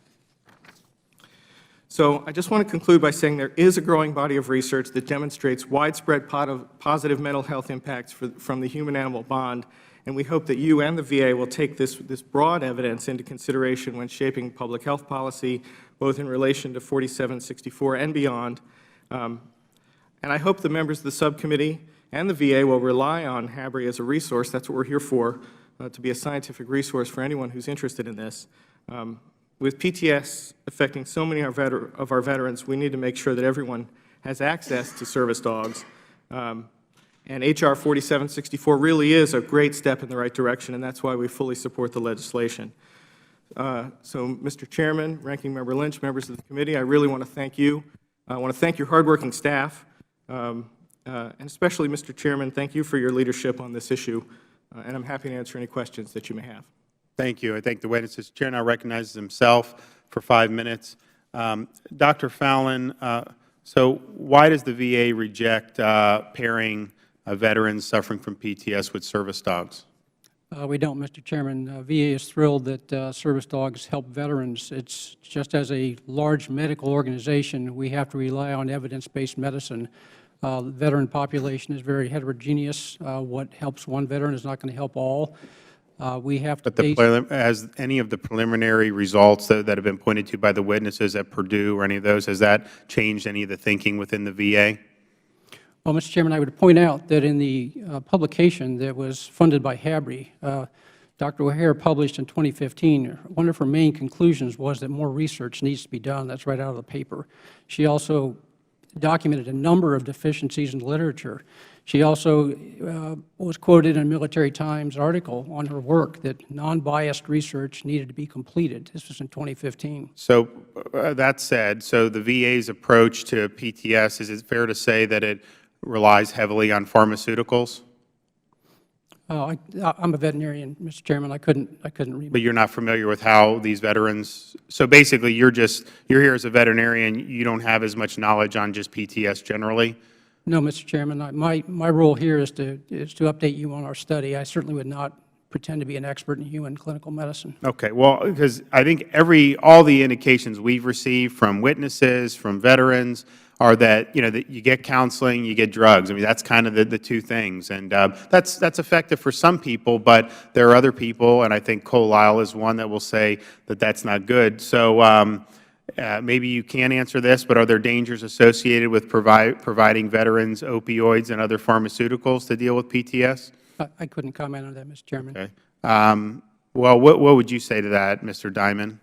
So I just want to conclude by saying there is a growing body of research that demonstrates widespread positive mental health impacts from the human-animal bond, and we hope that you and the VA will take this broad evidence into consideration when shaping public health policy, both in relation to 4764 and beyond. And I hope the members of the subcommittee and the VA will rely on HABRI as a resource. That's what we're here for, to be a scientific resource for anyone who's interested in this. With PTS affecting so many of our veterans, we need to make sure that everyone has access to service dogs. And H.R. 4764 really is a great step in the right direction, and that's why we fully support the legislation. So, Mr. Chairman, Ranking Member Lynch, members of the committee, I really want to thank you. I want to thank your hardworking staff, and especially, Mr. Chairman, thank you for your leadership on this issue, and I'm happy to answer any questions that you may have. Thank you. I thank the witnesses. The Chair now recognizes himself for 5 minutes. Dr. Fallon, so why does the VA reject pairing veterans suffering from PTS with service dogs? We don't, Mr. Chairman. VA is thrilled that service dogs help veterans. It's just as a large medical organization, we have to rely on evidence-based medicine. The veteran population is very heterogeneous. What helps one veteran is not going to help all. We have to base... Has any of the preliminary results that have been pointed to by the witnesses at Purdue or any of those, has that changed any of the thinking within the VA? Well, Mr. Chairman, I would point out that in the publication that was funded by HABRI, Dr. O'Hare published in 2015, one of her main conclusions was that more research needs to be done. That's right out of the paper. She also documented a number of deficiencies in the literature. She also was quoted in a Military Times article on her work that non-biased research needed to be completed. This was in 2015. So that said, so the VA's approach to PTS, is it fair to say that it relies heavily on pharmaceuticals? I'm a veterinarian, Mr. Chairman. I couldn't read. But you're not familiar with how these veterans, so basically you're here as a veterinarian, you don't have as much knowledge on just PTS generally? No, Mr. Chairman. My role here is to update you on our study. I certainly would not pretend to be an expert in human clinical medicine. Okay, well, because I think all the indications we've received from witnesses, from veterans, are that, that you get counseling, you get drugs. I mean, that's kind of the two things. And that's effective for some people, but there are other people, and I think Cole Lyle is one that will say that that's not good. So maybe you can't answer this, but are there dangers associated with providing veterans opioids and other pharmaceuticals to deal with PTS? I couldn't comment on that, Mr. Chairman. Okay. Well, what would you say to that, Mr. Diamond?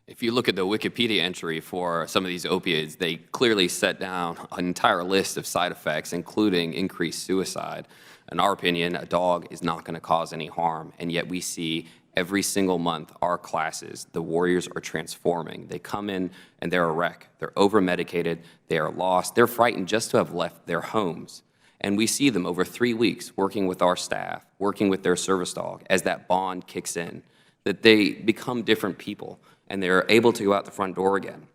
If you look at the Wikipedia entry for some of these opioids, they clearly set down an entire list of side effects, including increased suicide. In our opinion, a dog is not going to cause any harm, and yet we see every single month our classes, the warriors are transforming. They come in and they're a wreck. They're over-medicated. They are lost. They're frightened just to have left their homes. And we see them over 3 weeks working with our staff, working with their service dog as that bond kicks in, that they become different people. And they're able to go out the front door again.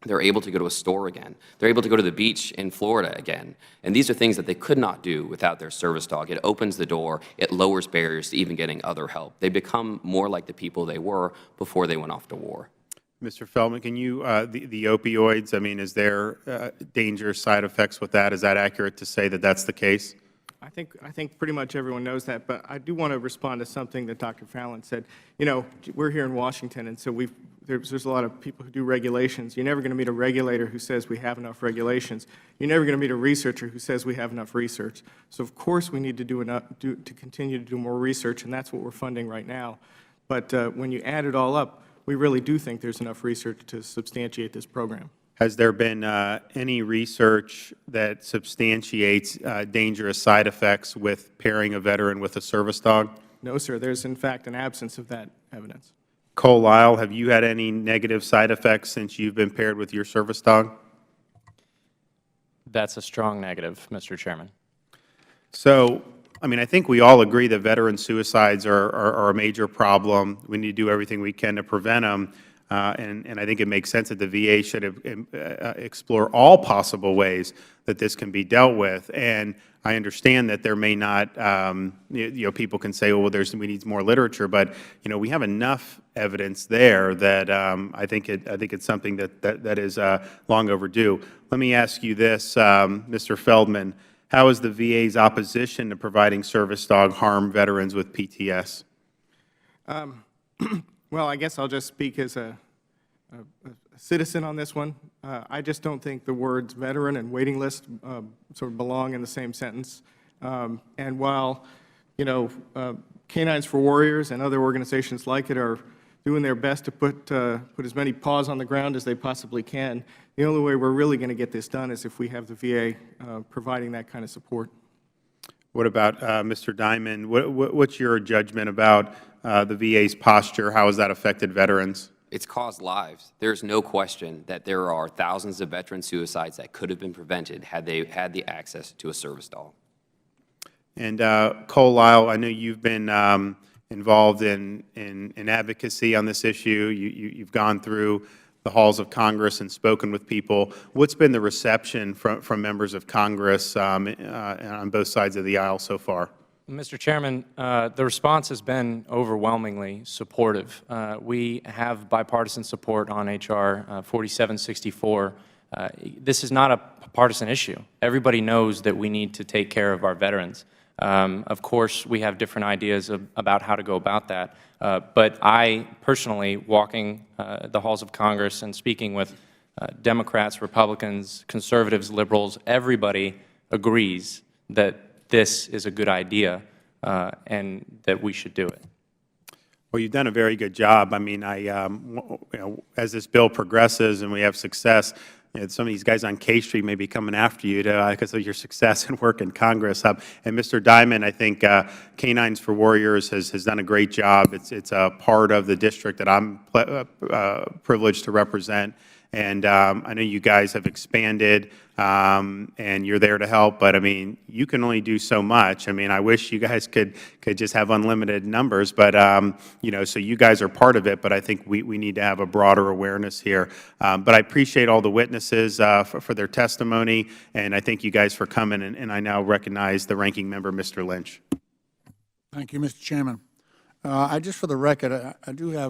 They're able to go to a store again. They're able to go to the beach in Florida again. And these are things that they could not do without their service dog. It opens the door. It lowers barriers to even getting other help. They become more like the people they were before they went off to war. Mr. Feldman, can you, the opioids, I mean, is there dangerous side effects with that? Is that accurate to say that that's the case? I think pretty much everyone knows that, but I do want to respond to something that Dr. Fallon said. We're here in Washington, and so there's a lot of people who do regulations. You're never going to meet a regulator who says we have enough regulations. You're never going to meet a researcher who says we have enough research. So of course we need to continue to do more research, and that's what we're funding right now. But when you add it all up, we really do think there's enough research to substantiate this program. Has there been any research that substantiates dangerous side effects with pairing a veteran with a service dog? No, sir. There's, in fact, an absence of that evidence. Cole Lyle, have you had any negative side effects since you've been paired with your service dog? That's a strong negative, Mr. Chairman. So, I mean, I think we all agree that veteran suicides are a major problem. We need to do everything we can to prevent them. And I think it makes sense that the VA should explore all possible ways that this can be dealt with. And I understand that there may not, people can say, well, we need more literature, but we have enough evidence there that I think it's something that is long overdue. Let me ask you this, Mr. Feldman. How is the VA's opposition to providing service dog harm veterans with PTS? Well, I guess I'll just speak as a citizen on this one. I just don't think the words veteran and waiting list sort of belong in the same sentence. And while, Canines for Warriors and other organizations like it are doing their best to put as many paws on the ground as they possibly can, the only way we're really going to get this done is if we have the VA providing that kind of support. What about Mr. Diamond? What's your judgment about the VA's posture? How has that affected veterans? It's caused lives. There's no question that there are thousands of veteran suicides that could have been prevented had they had the access to a service dog. And Cole Lyle, I know you've been involved in advocacy on this issue. You've gone through the halls of Congress and spoken with people. What's been the reception from members of Congress on both sides of the aisle so far? Mr. Chairman, the response has been overwhelmingly supportive. We have bipartisan support on H.R. 4764. This is not a partisan issue. Everybody knows that we need to take care of our veterans. Of course, we have different ideas about how to go about that. But I personally, walking the halls of Congress and speaking with Democrats, Republicans, conservatives, liberals, everybody agrees that this is a good idea and that we should do it. Well, you've done a very good job. I mean, as this bill progresses and we have success, some of these guys on K Street may be coming after you because of your success and work in Congress. And Mr. Diamond, I think Canines for Warriors has done a great job. It's a part of the district that I'm privileged to represent. And I know you guys have expanded, and you're there to help, but I mean, you can only do so much. I mean, I wish you guys could just have unlimited numbers, but so you guys are part of it, but I think we need to have a broader awareness here. But I appreciate all the witnesses for their testimony, and I thank you guys for coming, and I now recognize the ranking member, Mr. Lynch. Thank you, Mr. Chairman. Just for the record,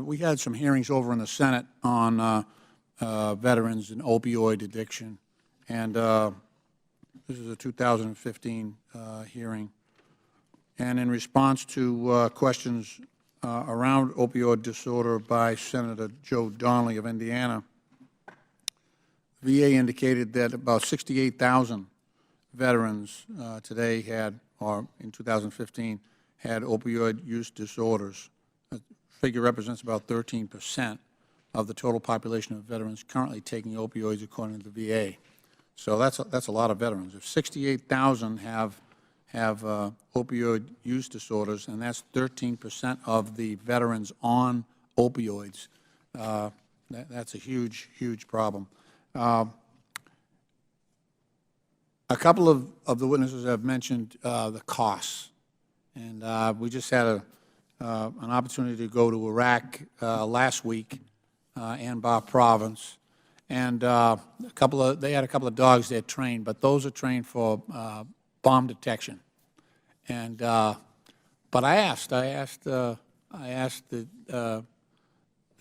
we had some hearings over in the Senate on veterans and opioid addiction. And this is a 2015 hearing. And in response to questions around opioid disorder by Senator Joe Donnelly of Indiana, VA indicated that about 68,000 veterans today had, or in 2015, had opioid use disorders. The figure represents about 13% of the total population of veterans currently taking opioids, according to the VA. So that's a lot of veterans. If 68,000 have opioid use disorders, and that's 13% of the veterans on opioids, that's a huge, huge problem. A couple of the witnesses have mentioned the costs, and we just had an opportunity to go to Iraq last week, Anbar Province, and they had a couple of dogs they had trained, but those are trained for bomb detection. And but I asked the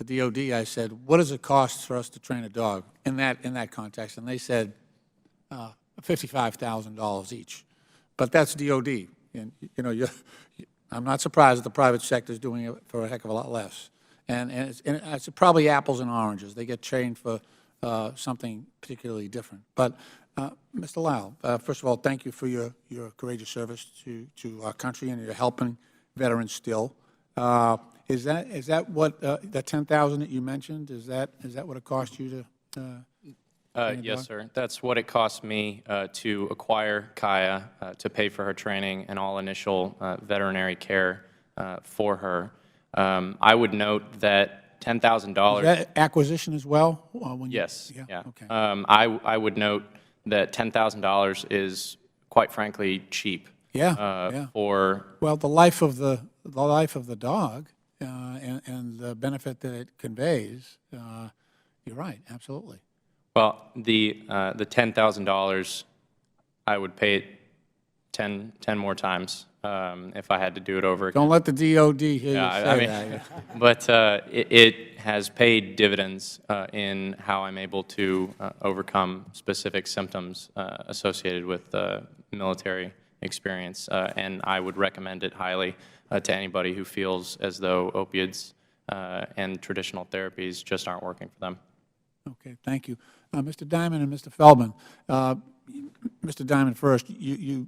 DOD. I said, "What does it cost for us to train a dog in that context?" And they said, $55,000 each. But that's DOD. And I'm not surprised that the private sector is doing it for a heck of a lot less. And it's probably apples and oranges. They get trained for something particularly different. But Mr. Lyle, first of all, thank you for your courageous service to our country, and you're helping veterans still. Is that what the $10,000 that you mentioned? Is that what it cost you to? Yes, sir. That's what it cost me to acquire Kaya, to pay for her training and all initial veterinary care for her. I would note that $10,000. Is that acquisition as well? Yes. Yeah. Okay. I would note that $10,000 is, quite frankly, cheap. Yeah. For well, the life of the dog and the benefit that it conveys. You're right. Absolutely. well, the $10,000, I would pay it 10 more times if I had to do it over again. Don't let the DOD hear you say that. But it has paid dividends in how I'm able to overcome specific symptoms associated with military experience, and I would recommend it highly to anybody who feels as though opiates and traditional therapies just aren't working for them. Okay, thank you. Mr. Diamond and Mr. Feldman, Mr. Diamond first, you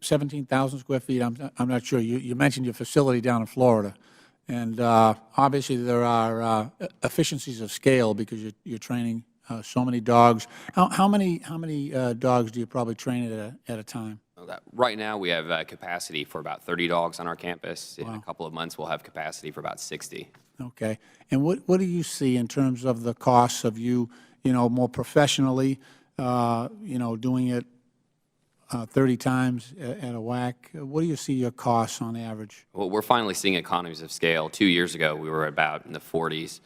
17,000 square feet, I'm not sure. You mentioned your facility down in Florida, and obviously there are efficiencies of scale because you're training so many dogs. How many dogs do you probably train at a time? Right now, we have capacity for about 30 dogs on our campus. In a couple of months, we'll have capacity for about 60. Okay. And what do you see in terms of the costs of you, more professionally, doing it 30 times at a whack? What do you see your costs on average? Well, we're finally seeing economies of scale. 2 years ago, we were about in the 40s.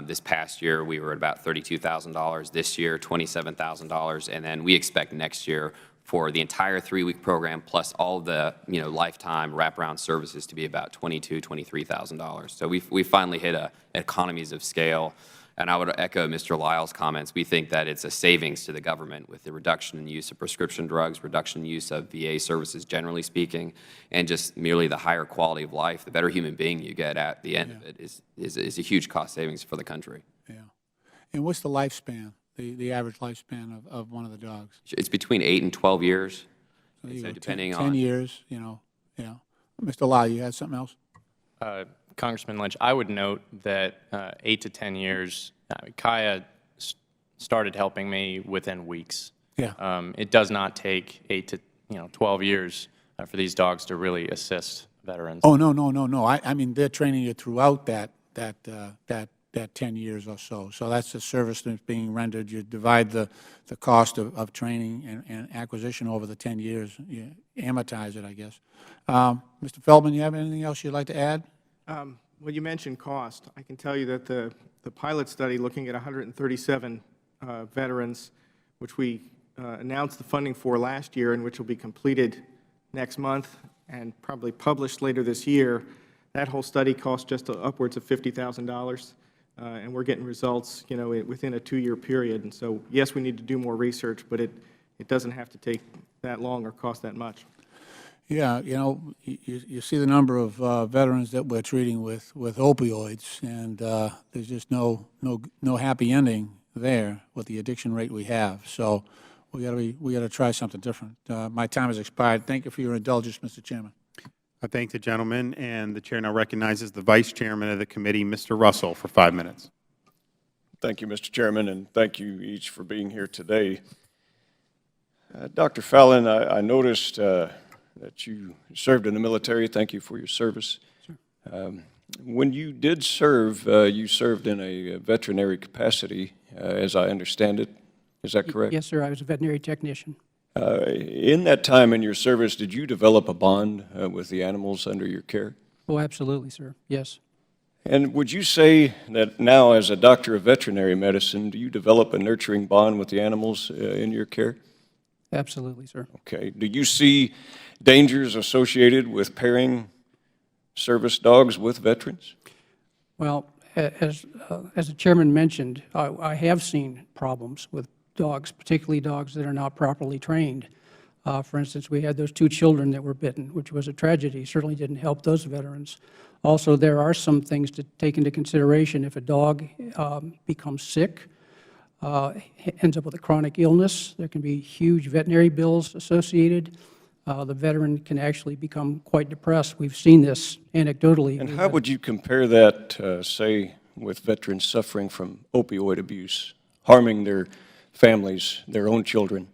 This past year, we were at about $32,000. This year, $27,000. And then we expect next year for the entire 3-week program plus all the lifetime wraparound services to be about $22,000, $23,000. So we finally hit economies of scale. And I would echo Mr. Lyle's comments. We think that it's a savings to the government with the reduction in use of prescription drugs, reduction in use of VA services generally speaking, and just merely the higher quality of life, the better human being you get at the end of it is a huge cost savings for the country. Yeah. And what's the lifespan, the average lifespan of one of the dogs? It's between 8 and 12 years. So depending 10 on 10 years, Mr. Lyle, you had something else? Congressman Lynch, I would note that 8 to 10 years, Kaya started helping me within weeks. Yeah. It does not take 8 to 12 years for these dogs to really assist veterans. Oh, no. I mean, they're training you throughout that 10 years or so. So that's the service that's being rendered. You divide the cost of training and acquisition over the 10 years. You amortize it, I guess. Mr. Feldman, you have anything else you'd like to add? Well, you mentioned cost. I can tell you that the pilot study looking at 137 veterans, which we announced the funding for last year and which will be completed next month and probably published later this year, that whole study cost just upwards of $50,000. and we're getting results, within a 2-year period. And so, yes, we need to do more research, but it doesn't have to take that long or cost that much. Yeah, you see the number of veterans that we're treating with opioids, and there's just no happy ending there with the addiction rate we have. So we got to try something different. My time has expired. Thank you for your indulgence, Mr. Chairman. I thank the gentleman, and the Chair now recognizes the Vice Chairman of the committee, Mr. Russell, for 5 minutes. Thank you, Mr. Chairman, and thank you each for being here today. Dr. Fallon, I noticed that you served in the military. Thank you for your service. When you did serve, you served in a veterinary capacity, as I understand it. Is that correct? Yes, sir. I was a veterinary technician. In that time in your service, did you develop a bond with the animals under your care? Oh, absolutely, sir. Yes. And would you say that now, as a doctor of veterinary medicine, do you develop a nurturing bond with the animals in your care? Absolutely, sir. Okay. Do you see dangers associated with pairing service dogs with veterans? Well, as the chairman mentioned, I have seen problems with dogs, particularly dogs that are not properly trained. For instance, we had those 2 children that were bitten, which was a tragedy. Certainly didn't help those veterans. Also, there are some things to take into consideration. If a dog becomes sick, ends up with a chronic illness, there can be huge veterinary bills associated. The veteran can actually become quite depressed. We've seen this anecdotally. And how would you compare that, say, with veterans suffering from opioid abuse, harming their families, their own children,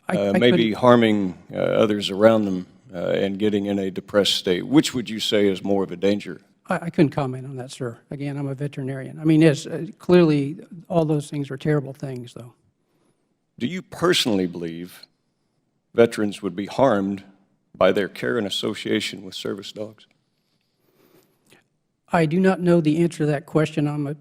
maybe harming others around them and getting in a depressed state? Which would you say is more of a danger? I couldn't comment on that, sir. Again, I'm a veterinarian. I mean, yes, clearly all those things are terrible things, though. Do you personally believe veterans would be harmed by their care and association with service dogs? I do not know the answer to that question.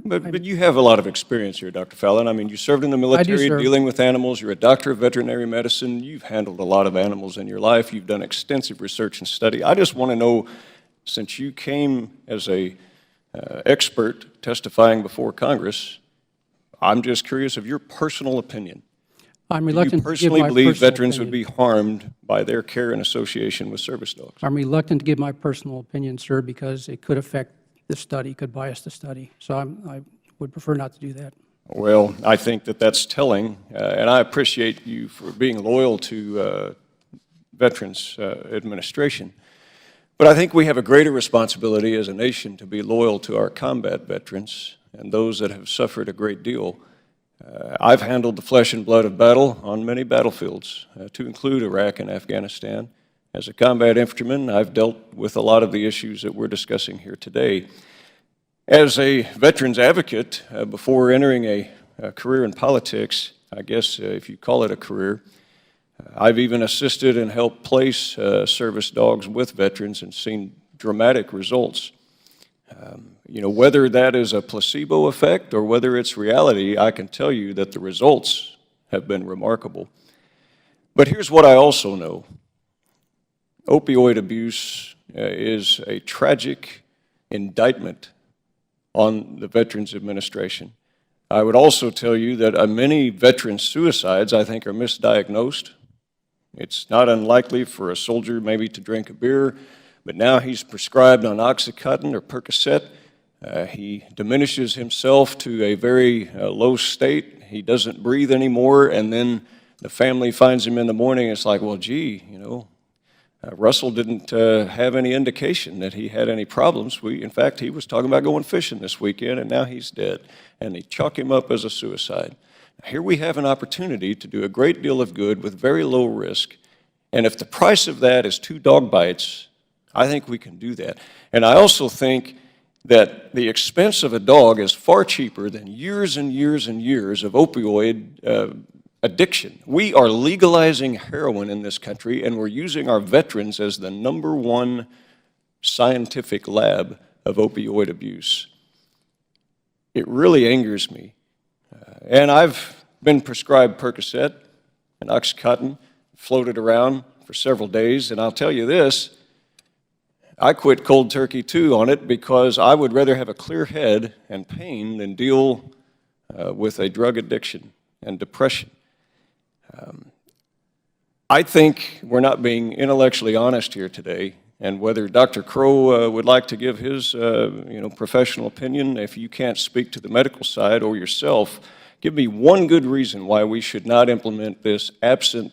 But you have a lot of experience here, Dr. Fallon. I mean, you served in the military dealing with animals. You're a doctor of veterinary medicine. You've handled a lot of animals in your life. You've done extensive research and study. I just want to know, since you came as a expert testifying before Congress, I'm just curious of your personal opinion. I'm Do you reluctant to give my personally believe personal veterans would opinion. be harmed by their care and association with service dogs? I'm reluctant to give my personal opinion, sir, because it could affect the study, could bias the study. So I would prefer not to do that. Well, I think that that's telling, and I appreciate you for being loyal to Veterans Administration. But I think we have a greater responsibility as a nation to be loyal to our combat veterans and those that have suffered a great deal. I've handled the flesh and blood of battle on many battlefields, to include Iraq and Afghanistan. As a combat infantryman, I've dealt with a lot of the issues that we're discussing here today. As a veterans advocate, before entering a career in politics, I guess if you call it a career, I've even assisted and helped place service dogs with veterans and seen dramatic results. Whether that is a placebo effect or whether it's reality, I can tell you that the results have been remarkable. But here's what I also know. Opioid abuse is a tragic indictment on the Veterans Administration. I would also tell you that many veteran suicides, I think, are misdiagnosed. It's not unlikely for a soldier maybe to drink a beer, but now he's prescribed on Oxycontin or Percocet. He diminishes himself to a very low state. He doesn't breathe anymore, and then the family finds him in the morning. It's like, well, gee, Russell didn't have any indication that he had any problems. In fact, he was talking about going fishing this weekend, and now he's dead. And they chalk him up as a suicide. Here we have an opportunity to do a great deal of good with very low risk. And if the price of that is 2 dog bites, I think we can do that. And I also think that the expense of a dog is far cheaper than years and years and years of opioid addiction. We are legalizing heroin in this country, and we're using our veterans as the #1 scientific lab of opioid abuse. It really angers me. And I've been prescribed Percocet and Oxycontin, floated around for several days, and I'll tell you this, I quit cold turkey too on it because I would rather have a clear head and pain than deal with a drug addiction and depression. I think we're not being intellectually honest here today, and whether Dr. Crow would like to give his professional opinion, if you can't speak to the medical side or yourself, give me one good reason why we should not implement this absent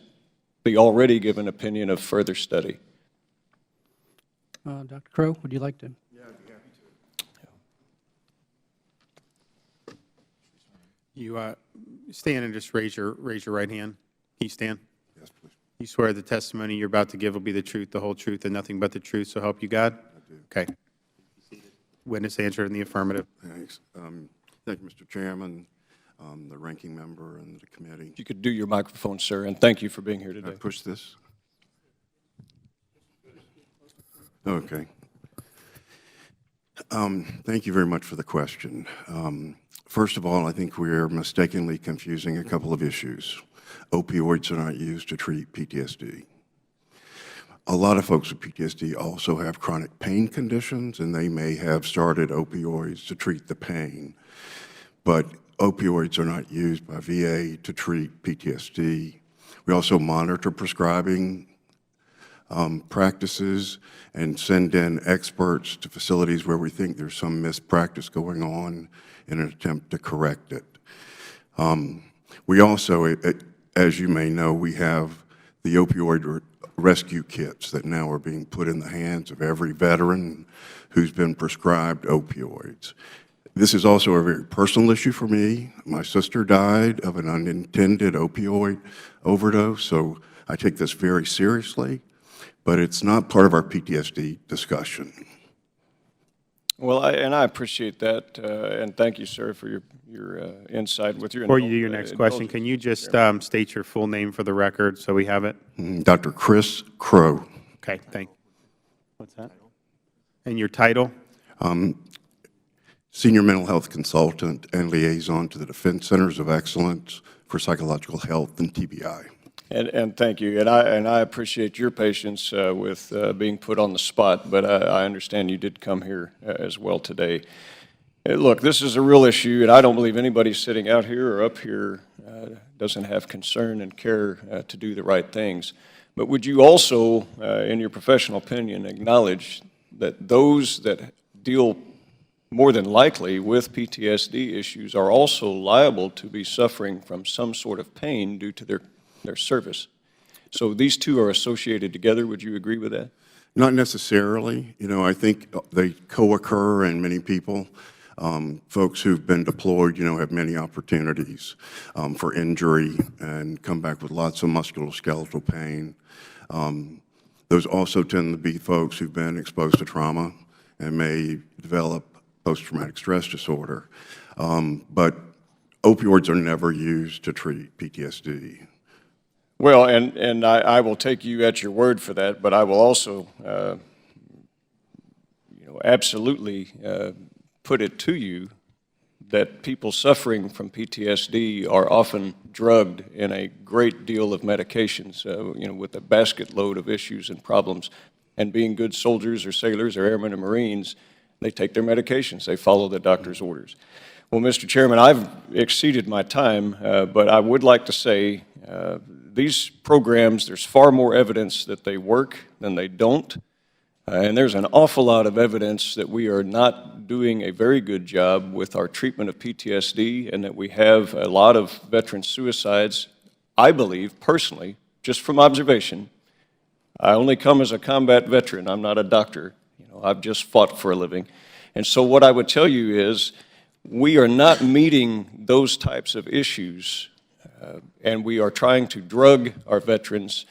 the already given opinion of further study. Dr. Crow, would you like to? Yeah, I'd be happy to. You stand and just raise your right hand. Can you stand? Yes, please. You swear the testimony you're about to give will be the truth, the whole truth, and nothing but the truth, so help you God? I do. Okay. Witness answered in the affirmative. Thanks. Thank you, Mr. Chairman, the ranking member, and the committee. If you could do your microphone, sir, and thank you for being here today. Push this. Okay. Thank you very much for the question. First of all, I think we're mistakenly confusing a couple of issues. Opioids are not used to treat PTSD. A lot of folks with PTSD also have chronic pain conditions, and they may have started opioids to treat the pain. But opioids are not used by VA to treat PTSD. We also monitor prescribing practices and send in experts to facilities where we think there's some mispractice going on in an attempt to correct it. We also, as you may know, we have the opioid rescue kits that now are being put in the hands of every veteran who's been prescribed opioids. This is also a very personal issue for me. My sister died of an unintended opioid overdose, so I take this very seriously, but it's not part of our PTSD discussion. Well, I appreciate that, and thank you, sir, for your insight with your. Before you do your next question, can you just state your full name for the record so we have it? Dr. Chris Crow. Okay, thank you. What's that? And your title? Senior Mental Health Consultant and Liaison to the Defense Centers of Excellence for Psychological Health and TBI. And thank you, and I appreciate your patience with being put on the spot, but I understand you did come here as well today. Look, this is a real issue, and I don't believe anybody sitting out here or up here doesn't have concern and care to do the right things. But would you also, in your professional opinion, acknowledge that those that deal more than likely with PTSD issues are also liable to be suffering from some sort of pain due to their service? So these two are associated together. Would you agree with that? Not necessarily. You know, I think they co-occur in many people. Folks who've been deployed, have many opportunities for injury and come back with lots of musculoskeletal pain. Those also tend to be folks who've been exposed to trauma and may develop post-traumatic stress disorder. But opioids are never used to treat PTSD. Well, and I will take you at your word for that, but I will also, absolutely put it to you that people suffering from PTSD are often drugged in a great deal of medications, with a basket load of issues and problems. And being good soldiers or sailors or airmen or Marines, they take their medications. They follow the doctor's orders. Well, Mr. Chairman, I've exceeded my time, but I would like to say these programs, there's far more evidence that they work than they don't. And there's an awful lot of evidence that we are not doing a very good job with our treatment of PTSD and that we have a lot of veteran suicides. I believe, personally, just from observation, I only come as a combat veteran. I'm not a doctor. I've just fought for a living. And so what I would tell you is we are not meeting those types of issues, and we are trying to drug our veterans,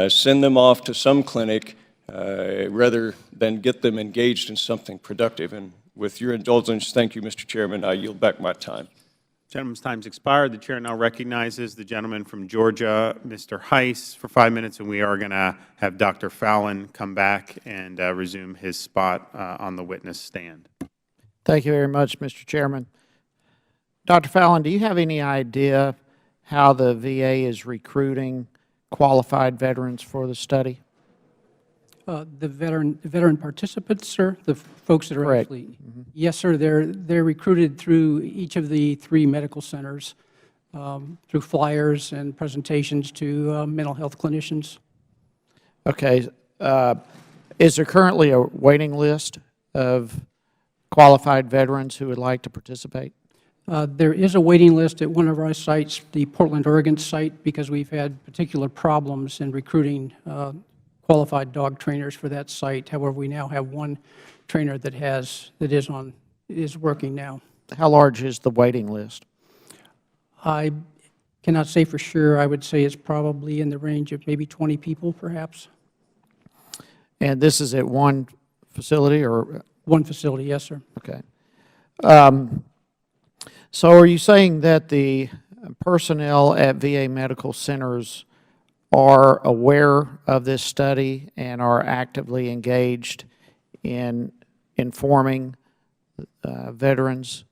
send them off to some clinic, rather than get them engaged in something productive. And with your indulgence, thank you, Mr. Chairman, I yield back my time. Gentleman's time's expired. The chair now recognizes the gentleman from Georgia, Mr. Heiss, for 5 minutes, and we are going to have Dr. Fallon come back and resume his spot on the witness stand. Thank you very much, Mr. Chairman. Dr. Fallon, do you have any idea how the VA is recruiting qualified veterans for the study? The veteran participants, sir, the folks that are Correct. actually, yes, sir, they're recruited through each of the 3 medical centers, through flyers and presentations to mental health clinicians. Okay. Is there currently a waiting list of qualified veterans who would like to participate? There is a waiting list at one of our sites, the Portland, Oregon site, because we've had particular problems in recruiting qualified dog trainers for that site. However, we now have one trainer that is working now. How large is the waiting list? I cannot say for sure. I would say it's probably in the range of maybe 20 people, perhaps. And this is at one facility or? One facility, yes, sir. Okay. So are you saying that the personnel at VA medical centers are aware of this study and are actively engaged in informing veterans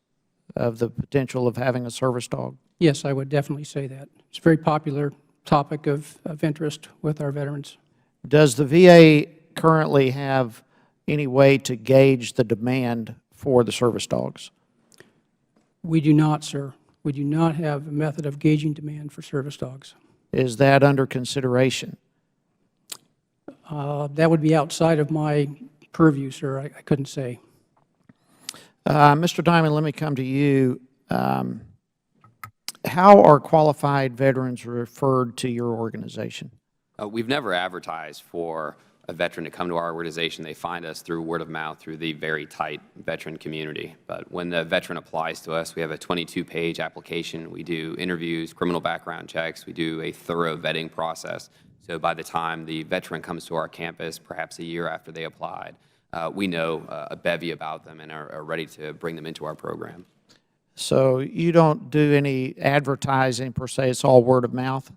of the potential of having a service dog? Yes, I would definitely say that. It's a very popular topic of interest with our veterans. Does the VA currently have any way to gauge the demand for the service dogs? We do not, sir. We do not have a method of gauging demand for service dogs. Is that under consideration? That would be outside of my purview, sir. I couldn't say. Mr. Diamond, let me come to you. How are qualified veterans referred to your organization? We've never advertised for a veteran to come to our organization. They find us through word of mouth, through the very tight veteran community. But when the veteran applies to us, we have a 22-page application. We do interviews, criminal background checks. We do a thorough vetting process. So by the time the veteran comes to our campus, perhaps a year after they applied, we know a bevy about them and are ready to bring them into our program. So you don't do any advertising per se, it's all word of mouth?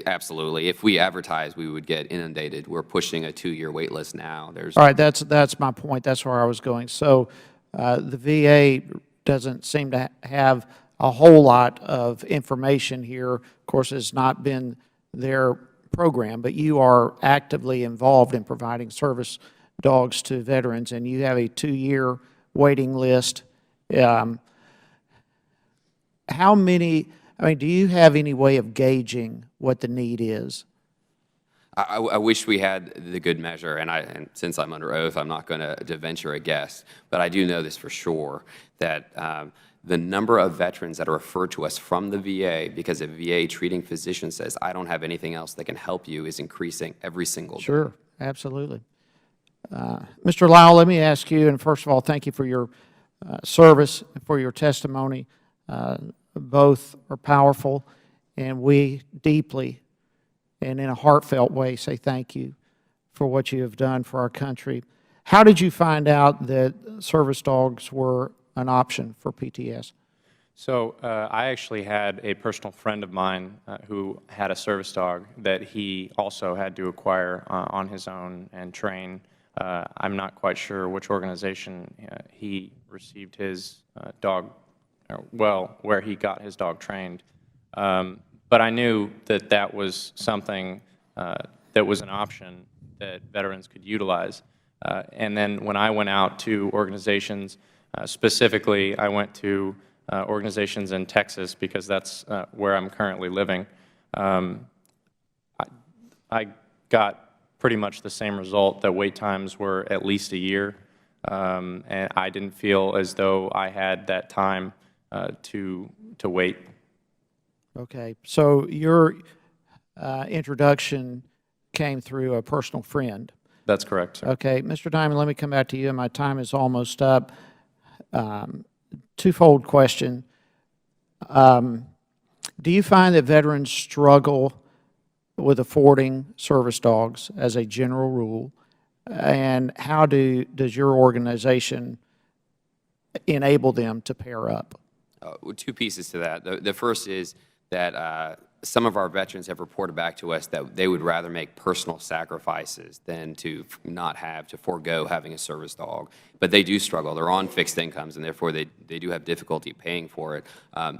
Absolutely. If we advertise, we would get inundated. We're pushing a 2-year wait list now. All right, that's my point. That's where I was going. So the VA doesn't seem to have a whole lot of information here. Of course, it's not been their program, but you are actively involved in providing service dogs to veterans, and you have a 2-year waiting list. How many, do you have any way of gauging what the need is? I wish we had the good measure, and since I'm under oath, I'm not going to venture a guess, but I do know this for sure, that the number of veterans that are referred to us from the VA because a VA treating physician says, I don't have anything else that can help you, is increasing every single day. Sure, absolutely. Mr. Lyle, let me ask you, and first of all, thank you for your service, for your testimony. Both are powerful, and we deeply and in a heartfelt way say thank you for what you have done for our country. How did you find out that service dogs were an option for PTS? So I actually had a personal friend of mine who had a service dog that he also had to acquire on his own and train. I'm not quite sure which organization he received his dog, well, where he got his dog trained. But I knew that that was something that was an option that veterans could utilize. And then when I went out to organizations, specifically I went to organizations in Texas because that's where I'm currently living. I got pretty much the same result, that wait times were at least a year, and I didn't feel as though I had that time to wait. Okay, so your introduction came through a personal friend. That's correct, sir. Okay, Mr. Diamond, let me come back to you, and my time is almost up. Twofold question. Do you find that veterans struggle with affording service dogs as a general rule? And how does your organization enable them to pair up? Two pieces to that. The first is that some of our veterans have reported back to us that they would rather make personal sacrifices than to not have to forego having a service dog. But they do struggle. They're on fixed incomes, and therefore they do have difficulty paying for it.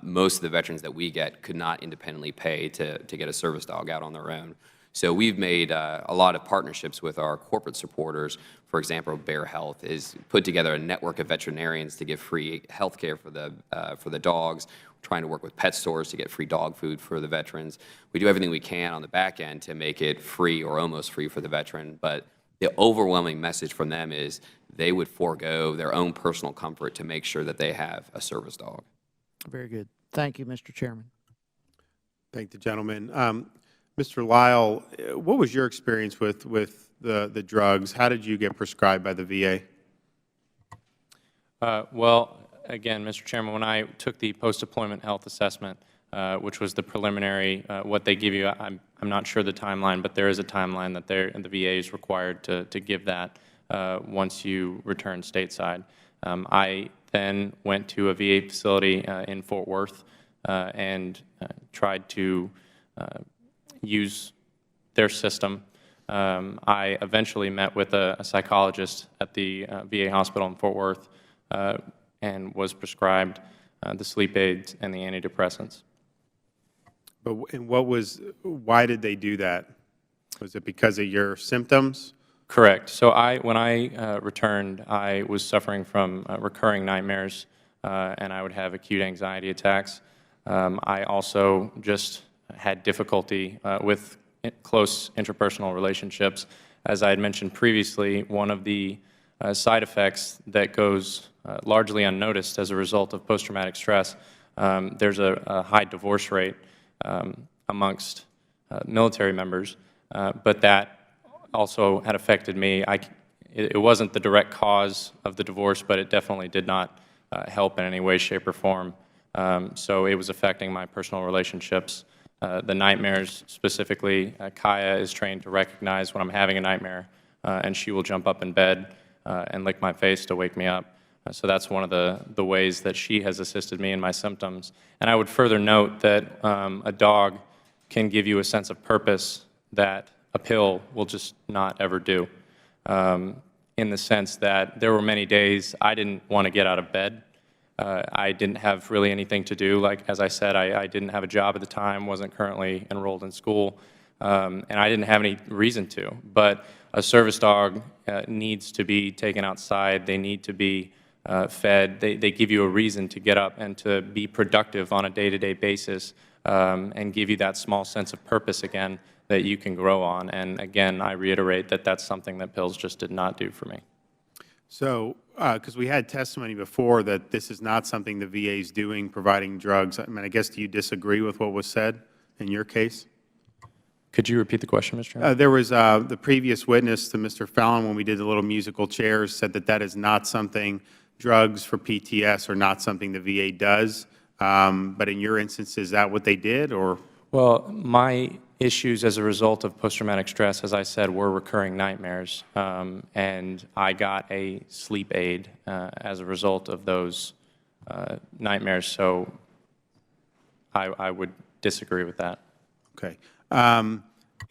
Most of the veterans that we get could not independently pay to get a service dog out on their own. So we've made a lot of partnerships with our corporate supporters. For example, Bear Health is put together a network of veterinarians to give free health care for the dogs. We're trying to work with pet stores to get free dog food for the veterans. We do everything we can on the back end to make it free or almost free for the veteran, but the overwhelming message from them is they would forego their own personal comfort to make sure that they have a service dog. Very good. Thank you, Mr. Chairman. Thank the gentleman. Mr. Lyle, what was your experience with the drugs? How did you get prescribed by the VA? Well, again, Mr. Chairman, when I took the post-deployment health assessment, which was the preliminary, what they give you, I'm not sure the timeline, but there is a timeline that the VA is required to give that once you return stateside. I then went to a VA facility in Fort Worth and tried to use their system. I eventually met with a psychologist at the VA hospital in Fort Worth and was prescribed the sleep aids and the antidepressants. But why did they do that? Was it because of your symptoms? Correct. So when I returned, I was suffering from recurring nightmares, and I would have acute anxiety attacks. I also just had difficulty with close interpersonal relationships. As I had mentioned previously, one of the side effects that goes largely unnoticed as a result of post-traumatic stress, there's a high divorce rate amongst military members, but that also had affected me. It wasn't the direct cause of the divorce, but it definitely did not help in any way, shape, or form. So it was affecting my personal relationships. The nightmares specifically, Kaya is trained to recognize when I'm having a nightmare, and she will jump up in bed and lick my face to wake me up. So that's one of the ways that she has assisted me in my symptoms. And I would further note that a dog can give you a sense of purpose that a pill will just not ever do, in the sense that there were many days I didn't want to get out of bed. I didn't have really anything to do. Like, as I said, I didn't have a job at the time, wasn't currently enrolled in school, and I didn't have any reason to. But a service dog needs to be taken outside. They need to be fed. They give you a reason to get up and to be productive on a day-to-day basis, and give you that small sense of purpose again that you can grow on. And again, I reiterate that that's something that pills just did not do for me. So, because we had testimony before that this is not something the VA is doing, providing drugs. I mean, I guess, do you disagree with what was said in your case? Could you repeat the question, Mr. Chairman? There was the previous witness to Mr. Fallon, when we did the little musical chairs, said that that is not something, drugs for PTS are not something the VA does. But in your instance, is that what they did, or? Well, my issues as a result of post-traumatic stress, as I said, were recurring nightmares, and I got a sleep aid as a result of those nightmares, so I would disagree with that. Okay.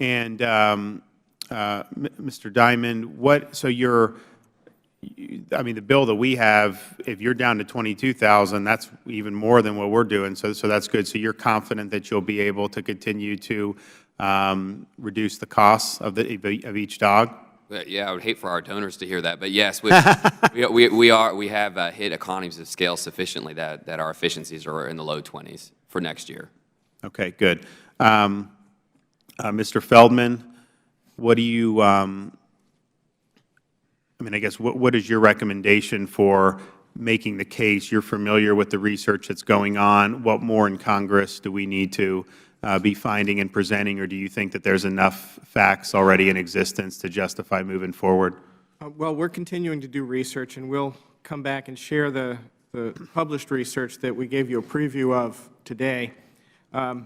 Mr. Diamond, so I mean, the bill that we have, if you're down to 22,000, that's even more than what we're doing, so that's good. So you're confident that you'll be able to continue to reduce the costs of each dog? Yeah, I would hate for our donors to hear that, but yes, we have hit economies of scale sufficiently that our efficiencies are in the low 20s for next year. Okay, good. Mr. Feldman, what do you, I mean, I guess, what is your recommendation for making the case? You're familiar with the research that's going on. What more in Congress do we need to be finding and presenting, or do you think that there's enough facts already in existence to justify moving forward? Well, we're continuing to do research, and we'll come back and share the published research that we gave you a preview of today. A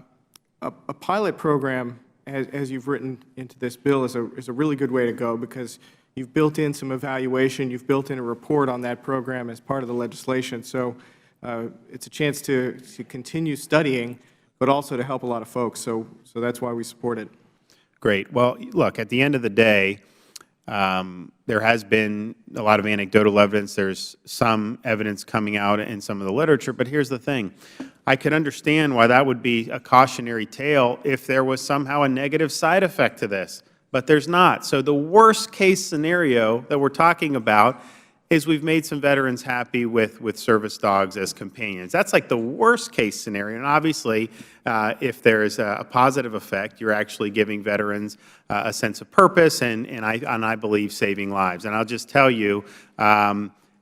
pilot program, as you've written into this bill, is a really good way to go, because you've built in some evaluation, you've built in a report on that program as part of the legislation. So it's a chance to continue studying, but also to help a lot of folks. So that's why we support it. Great. Well, look, at the end of the day, there has been a lot of anecdotal evidence. There's some evidence coming out in some of the literature, but here's the thing. I could understand why that would be a cautionary tale if there was somehow a negative side effect to this, but there's not. So the worst case scenario that we're talking about is we've made some veterans happy with service dogs as companions. That's like the worst case scenario. And obviously, if there's a positive effect, you're actually giving veterans a sense of purpose and I believe saving lives. And I'll just tell you,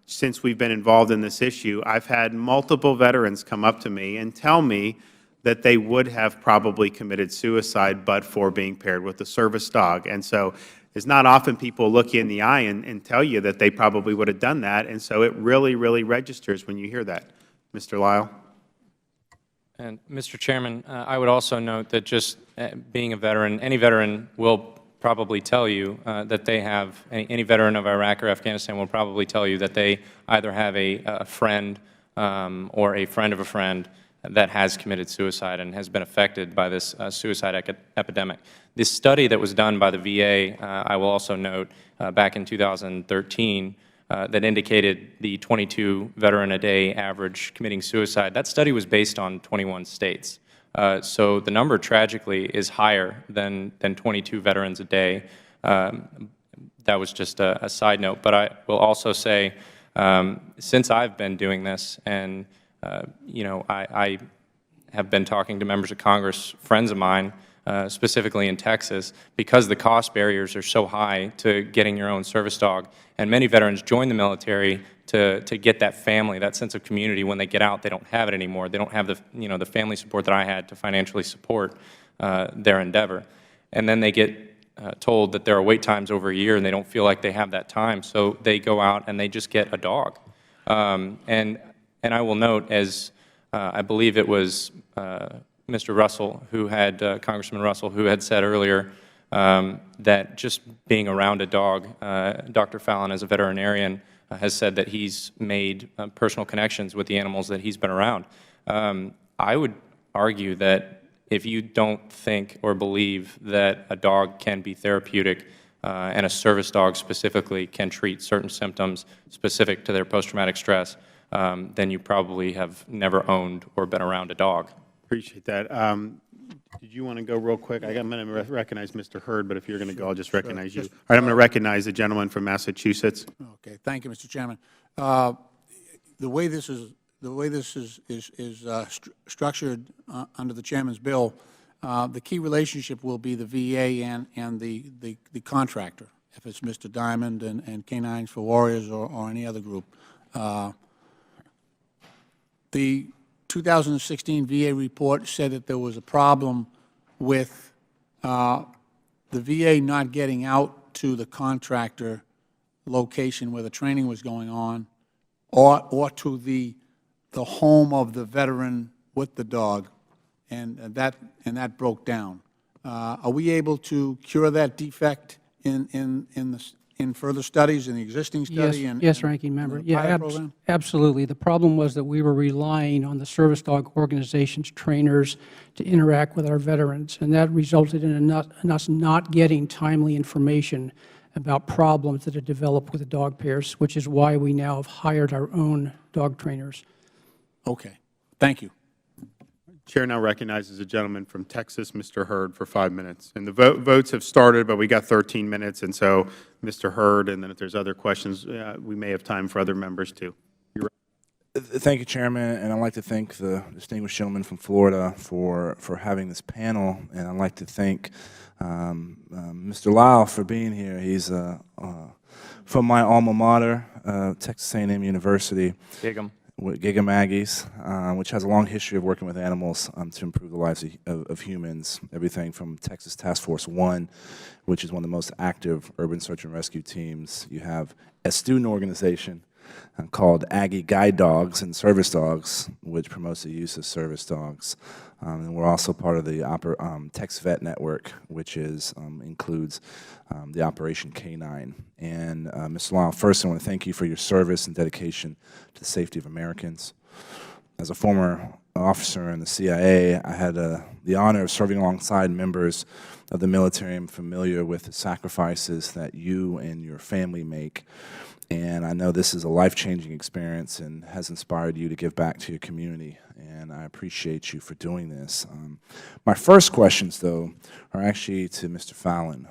since we've been involved in this issue, I've had multiple veterans come up to me and tell me that they would have probably committed suicide but for being paired with a service dog. And so it's not often people look you in the eye and tell you that they probably would have done that, and so it really, really registers when you hear that. Mr. Lyle? And Mr. Chairman, I would also note that just being a veteran, any veteran will probably tell you that they have, any veteran of Iraq or Afghanistan will probably tell you that they either have a friend or a friend of a friend that has committed suicide and has been affected by this suicide epidemic. This study that was done by the VA, I will also note, back in 2013, that indicated the 22 veteran-a-day average committing suicide. That study was based on 21 states. So the number, tragically, is higher than 22 veterans a day. That was just a side note. But I will also say, since I've been doing this, and you know, I have been talking to members of Congress, friends of mine, specifically in Texas, because the cost barriers are so high to getting your own service dog. And many veterans join the military to get that family, that sense of community. When they get out, they don't have it anymore. They don't have the, you know, the family support that I had to financially support their endeavor. And then they get told that there are wait times over a year and they don't feel like they have that time. So they go out and they just get a dog. And I will note, as I believe it was Mr. Russell, who had, Congressman Russell, who had said earlier that just being around a dog, Dr. Fallon, as a veterinarian, has said that he's made personal connections with the animals that he's been around. I would argue that if you don't think or believe that a dog can be therapeutic, and a service dog specifically can treat certain symptoms specific to their post-traumatic stress, then you probably have never owned or been around a dog. Appreciate that. Did you want to go real quick? I'm going to recognize Mr. Hurd, but if you're going to go, I'll just recognize you. All right, I'm going to recognize the gentleman from Massachusetts. Okay, thank you, Mr. Chairman. The way this is structured under the chairman's bill, the key relationship will be the VA and the contractor, if it's Mr. Diamond and Canines for Warriors or any other group. The 2016 VA report said that there was a problem with the VA not getting out to the contractor location where the training was going on, or to the home of the veteran with the dog, and that broke down. Are we able to cure that defect in further studies, in the existing study? Yes, Ranking Member. Yeah, absolutely. The problem was that we were relying on the service dog organization's trainers to interact with our veterans, and that resulted in us not getting timely information about problems that had developed with the dog pairs, which is why we now have hired our own dog trainers. Okay. Thank you. Chair now recognizes a gentleman from Texas, Mr. Hurd, for 5 minutes. And the votes have started, but we got 13 minutes, and so Mr. Hurd, and then if there's other questions, we may have time for other members too. Thank you, Chairman, and I'd like to thank the distinguished gentleman from Florida for having this panel, and I'd like to thank Mr. Lyle for being here. He's from my alma mater, Texas A&M University. Gig'em. Gig'em Aggies, which has a long history of working with animals to improve the lives of humans, everything from Texas Task Force 1, which is one of the most active urban search and rescue teams. You have a student organization called Aggie Guide Dogs and Service Dogs, which promotes the use of service dogs. And we're also part of the Tex Vet Network, which includes the Operation K9. And Mr. Lyle, first I want to thank you for your service and dedication to the safety of Americans. As a former officer in the CIA, I had the honor of serving alongside members of the military. I'm familiar with the sacrifices that you and your family make, and I know this is a life-changing experience and has inspired you to give back to your community, and I appreciate you for doing this. My first questions, though, are actually to Mr. Fallon.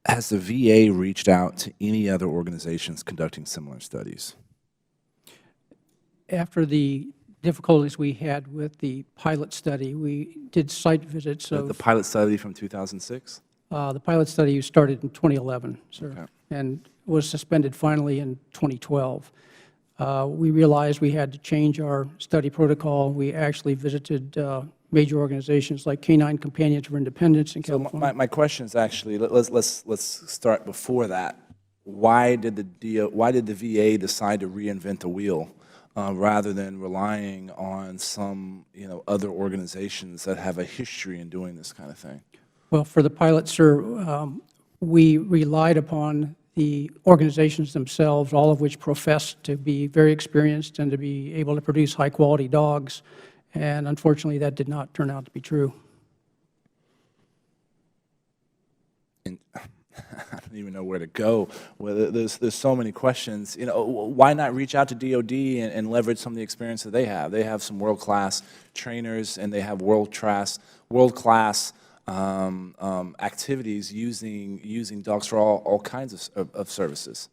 Has the VA reached out to any other organizations conducting similar studies? After the difficulties we had with the pilot study, we did site visits of... The pilot study from 2006? The pilot study started in 2011, sir, Okay. and was suspended finally in 2012. We realized we had to change our study protocol. We actually visited major organizations like Canine Companions for Independence in California. So my question is actually, let's start before that. Why did the VA decide to reinvent the wheel rather than relying on some other organizations that have a history in doing this kind of thing? Well, for the pilot, sir, we relied upon the organizations themselves, all of which profess to be very experienced and to be able to produce high-quality dogs. And unfortunately, that did not turn out to be true. And I don't even know where to go. Well, there's so many questions. Why not reach out to DOD and leverage some of the experience that they have? They have some world-class trainers, and they have world-class activities using dogs for all kinds of services.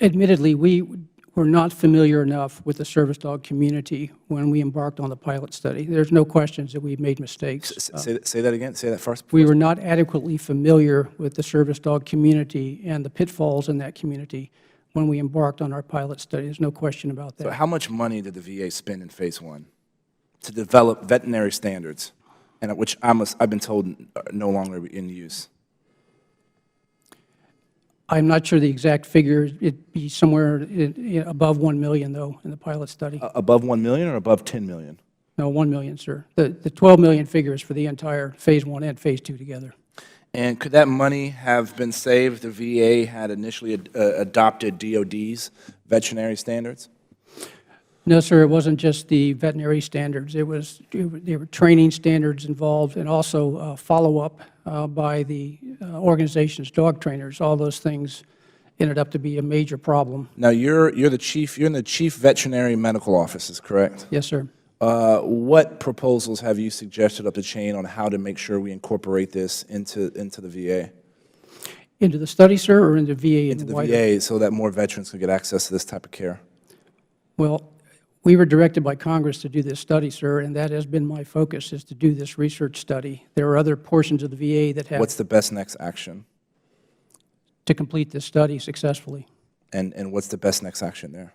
Admittedly, we were not familiar enough with the service dog community when we embarked on the pilot study. There's no questions that we made mistakes. Say that again. Say that first. We were not adequately familiar with the service dog community and the pitfalls in that community when we embarked on our pilot study. There's no question about that. So how much money did the VA spend in Phase 1 to develop veterinary standards, and which I've been told are no longer in use? I'm not sure the exact figure. It'd be somewhere above $1 million, though, in the pilot study. Above $1 million or above $10 million? No, $1 million, sir. The $12 million figure is for the entire Phase 1 and Phase 2 together. And could that money have been saved if the VA had initially adopted DOD's veterinary standards? No, sir, it wasn't just the veterinary standards. There were training standards involved, and also follow-up by the organization's dog trainers. All those things ended up to be a major problem. Now, you're in the chief veterinary medical offices, correct? Yes, sir. What proposals have you suggested up the chain on how to make sure we incorporate this into the VA? Into the study, sir, or into VA? Into the VA, so that more veterans can get access to this type of care. Well, we were directed by Congress to do this study, sir, and that has been my focus, is to do this research study. There are other portions of the VA that have... What's the best next action? To complete this study successfully. And what's the best next action there?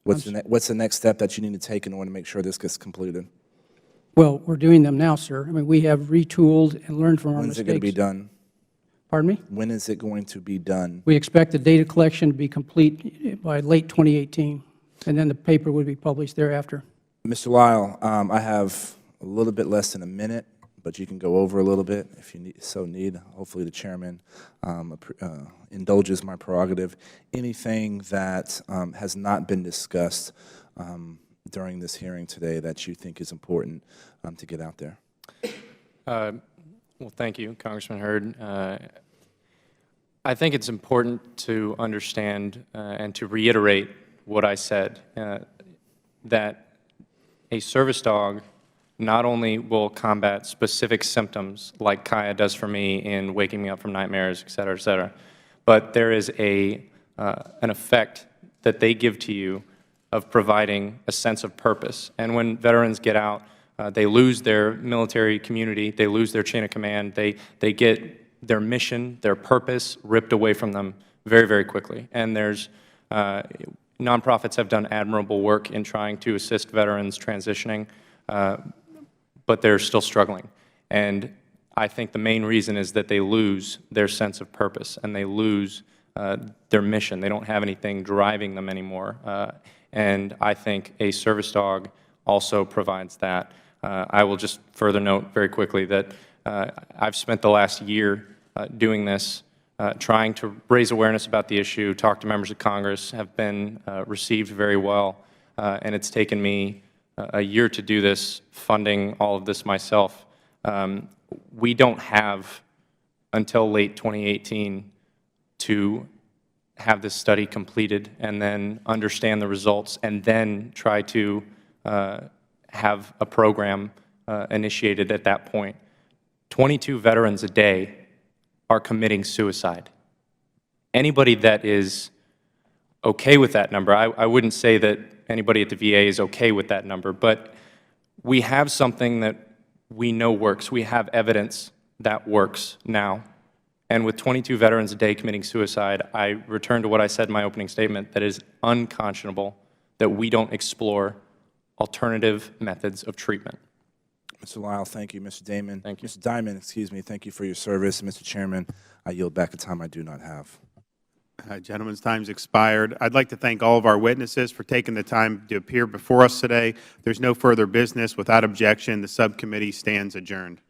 What's the next step that you need to take in order to make sure this gets completed? Well, we're doing them now, sir. I mean, we have retooled and learned from our mistakes. When is it going to be done? Pardon me? When is it going to be done? We expect the data collection to be complete by late 2018, and then the paper would be published thereafter. Mr. Lyle, I have a little bit less than a minute, but you can go over a little bit if you need. Hopefully the chairman indulges my prerogative. Anything that has not been discussed during this hearing today that you think is important to get out there? Well, thank you, Congressman Hurd. I think it's important to understand and to reiterate what I said, that a service dog not only will combat specific symptoms like Kaya does for me in waking me up from nightmares, et cetera, but there is an effect that they give to you of providing a sense of purpose. And when veterans get out, they lose their military community, they lose their chain of command, they get their mission, their purpose ripped away from them very, very quickly. And there's nonprofits have done admirable work in trying to assist veterans transitioning, but they're still struggling. And I think the main reason is that they lose their sense of purpose and they lose their mission. They don't have anything driving them anymore. And I think a service dog also provides that. I will just further note very quickly that I've spent the last year doing this trying to raise awareness about the issue, talk to members of Congress, have been received very well. And it's taken me a year to do this, funding all of this myself. We don't have until late 2018 to have this study completed and then understand the results and then try to have a program initiated at that point. 22 veterans a day are committing suicide. Anybody that is okay with that number, I wouldn't say that anybody at the VA is okay with that number, but we have something that we know works. We have evidence that works now. And with 22 veterans a day committing suicide, I return to what I said in my opening statement, that it is unconscionable that we don't explore alternative methods of treatment. Mr. Lyle, thank you. Mr. Damon. Thank you. Mr. Diamond, excuse me, thank you for your service. Mr. Chairman, I yield back the time I do not have. Gentlemen's time's expired. I'd like to thank all of our witnesses for taking the time to appear before us today. There's no further business. Without objection, the subcommittee stands adjourned.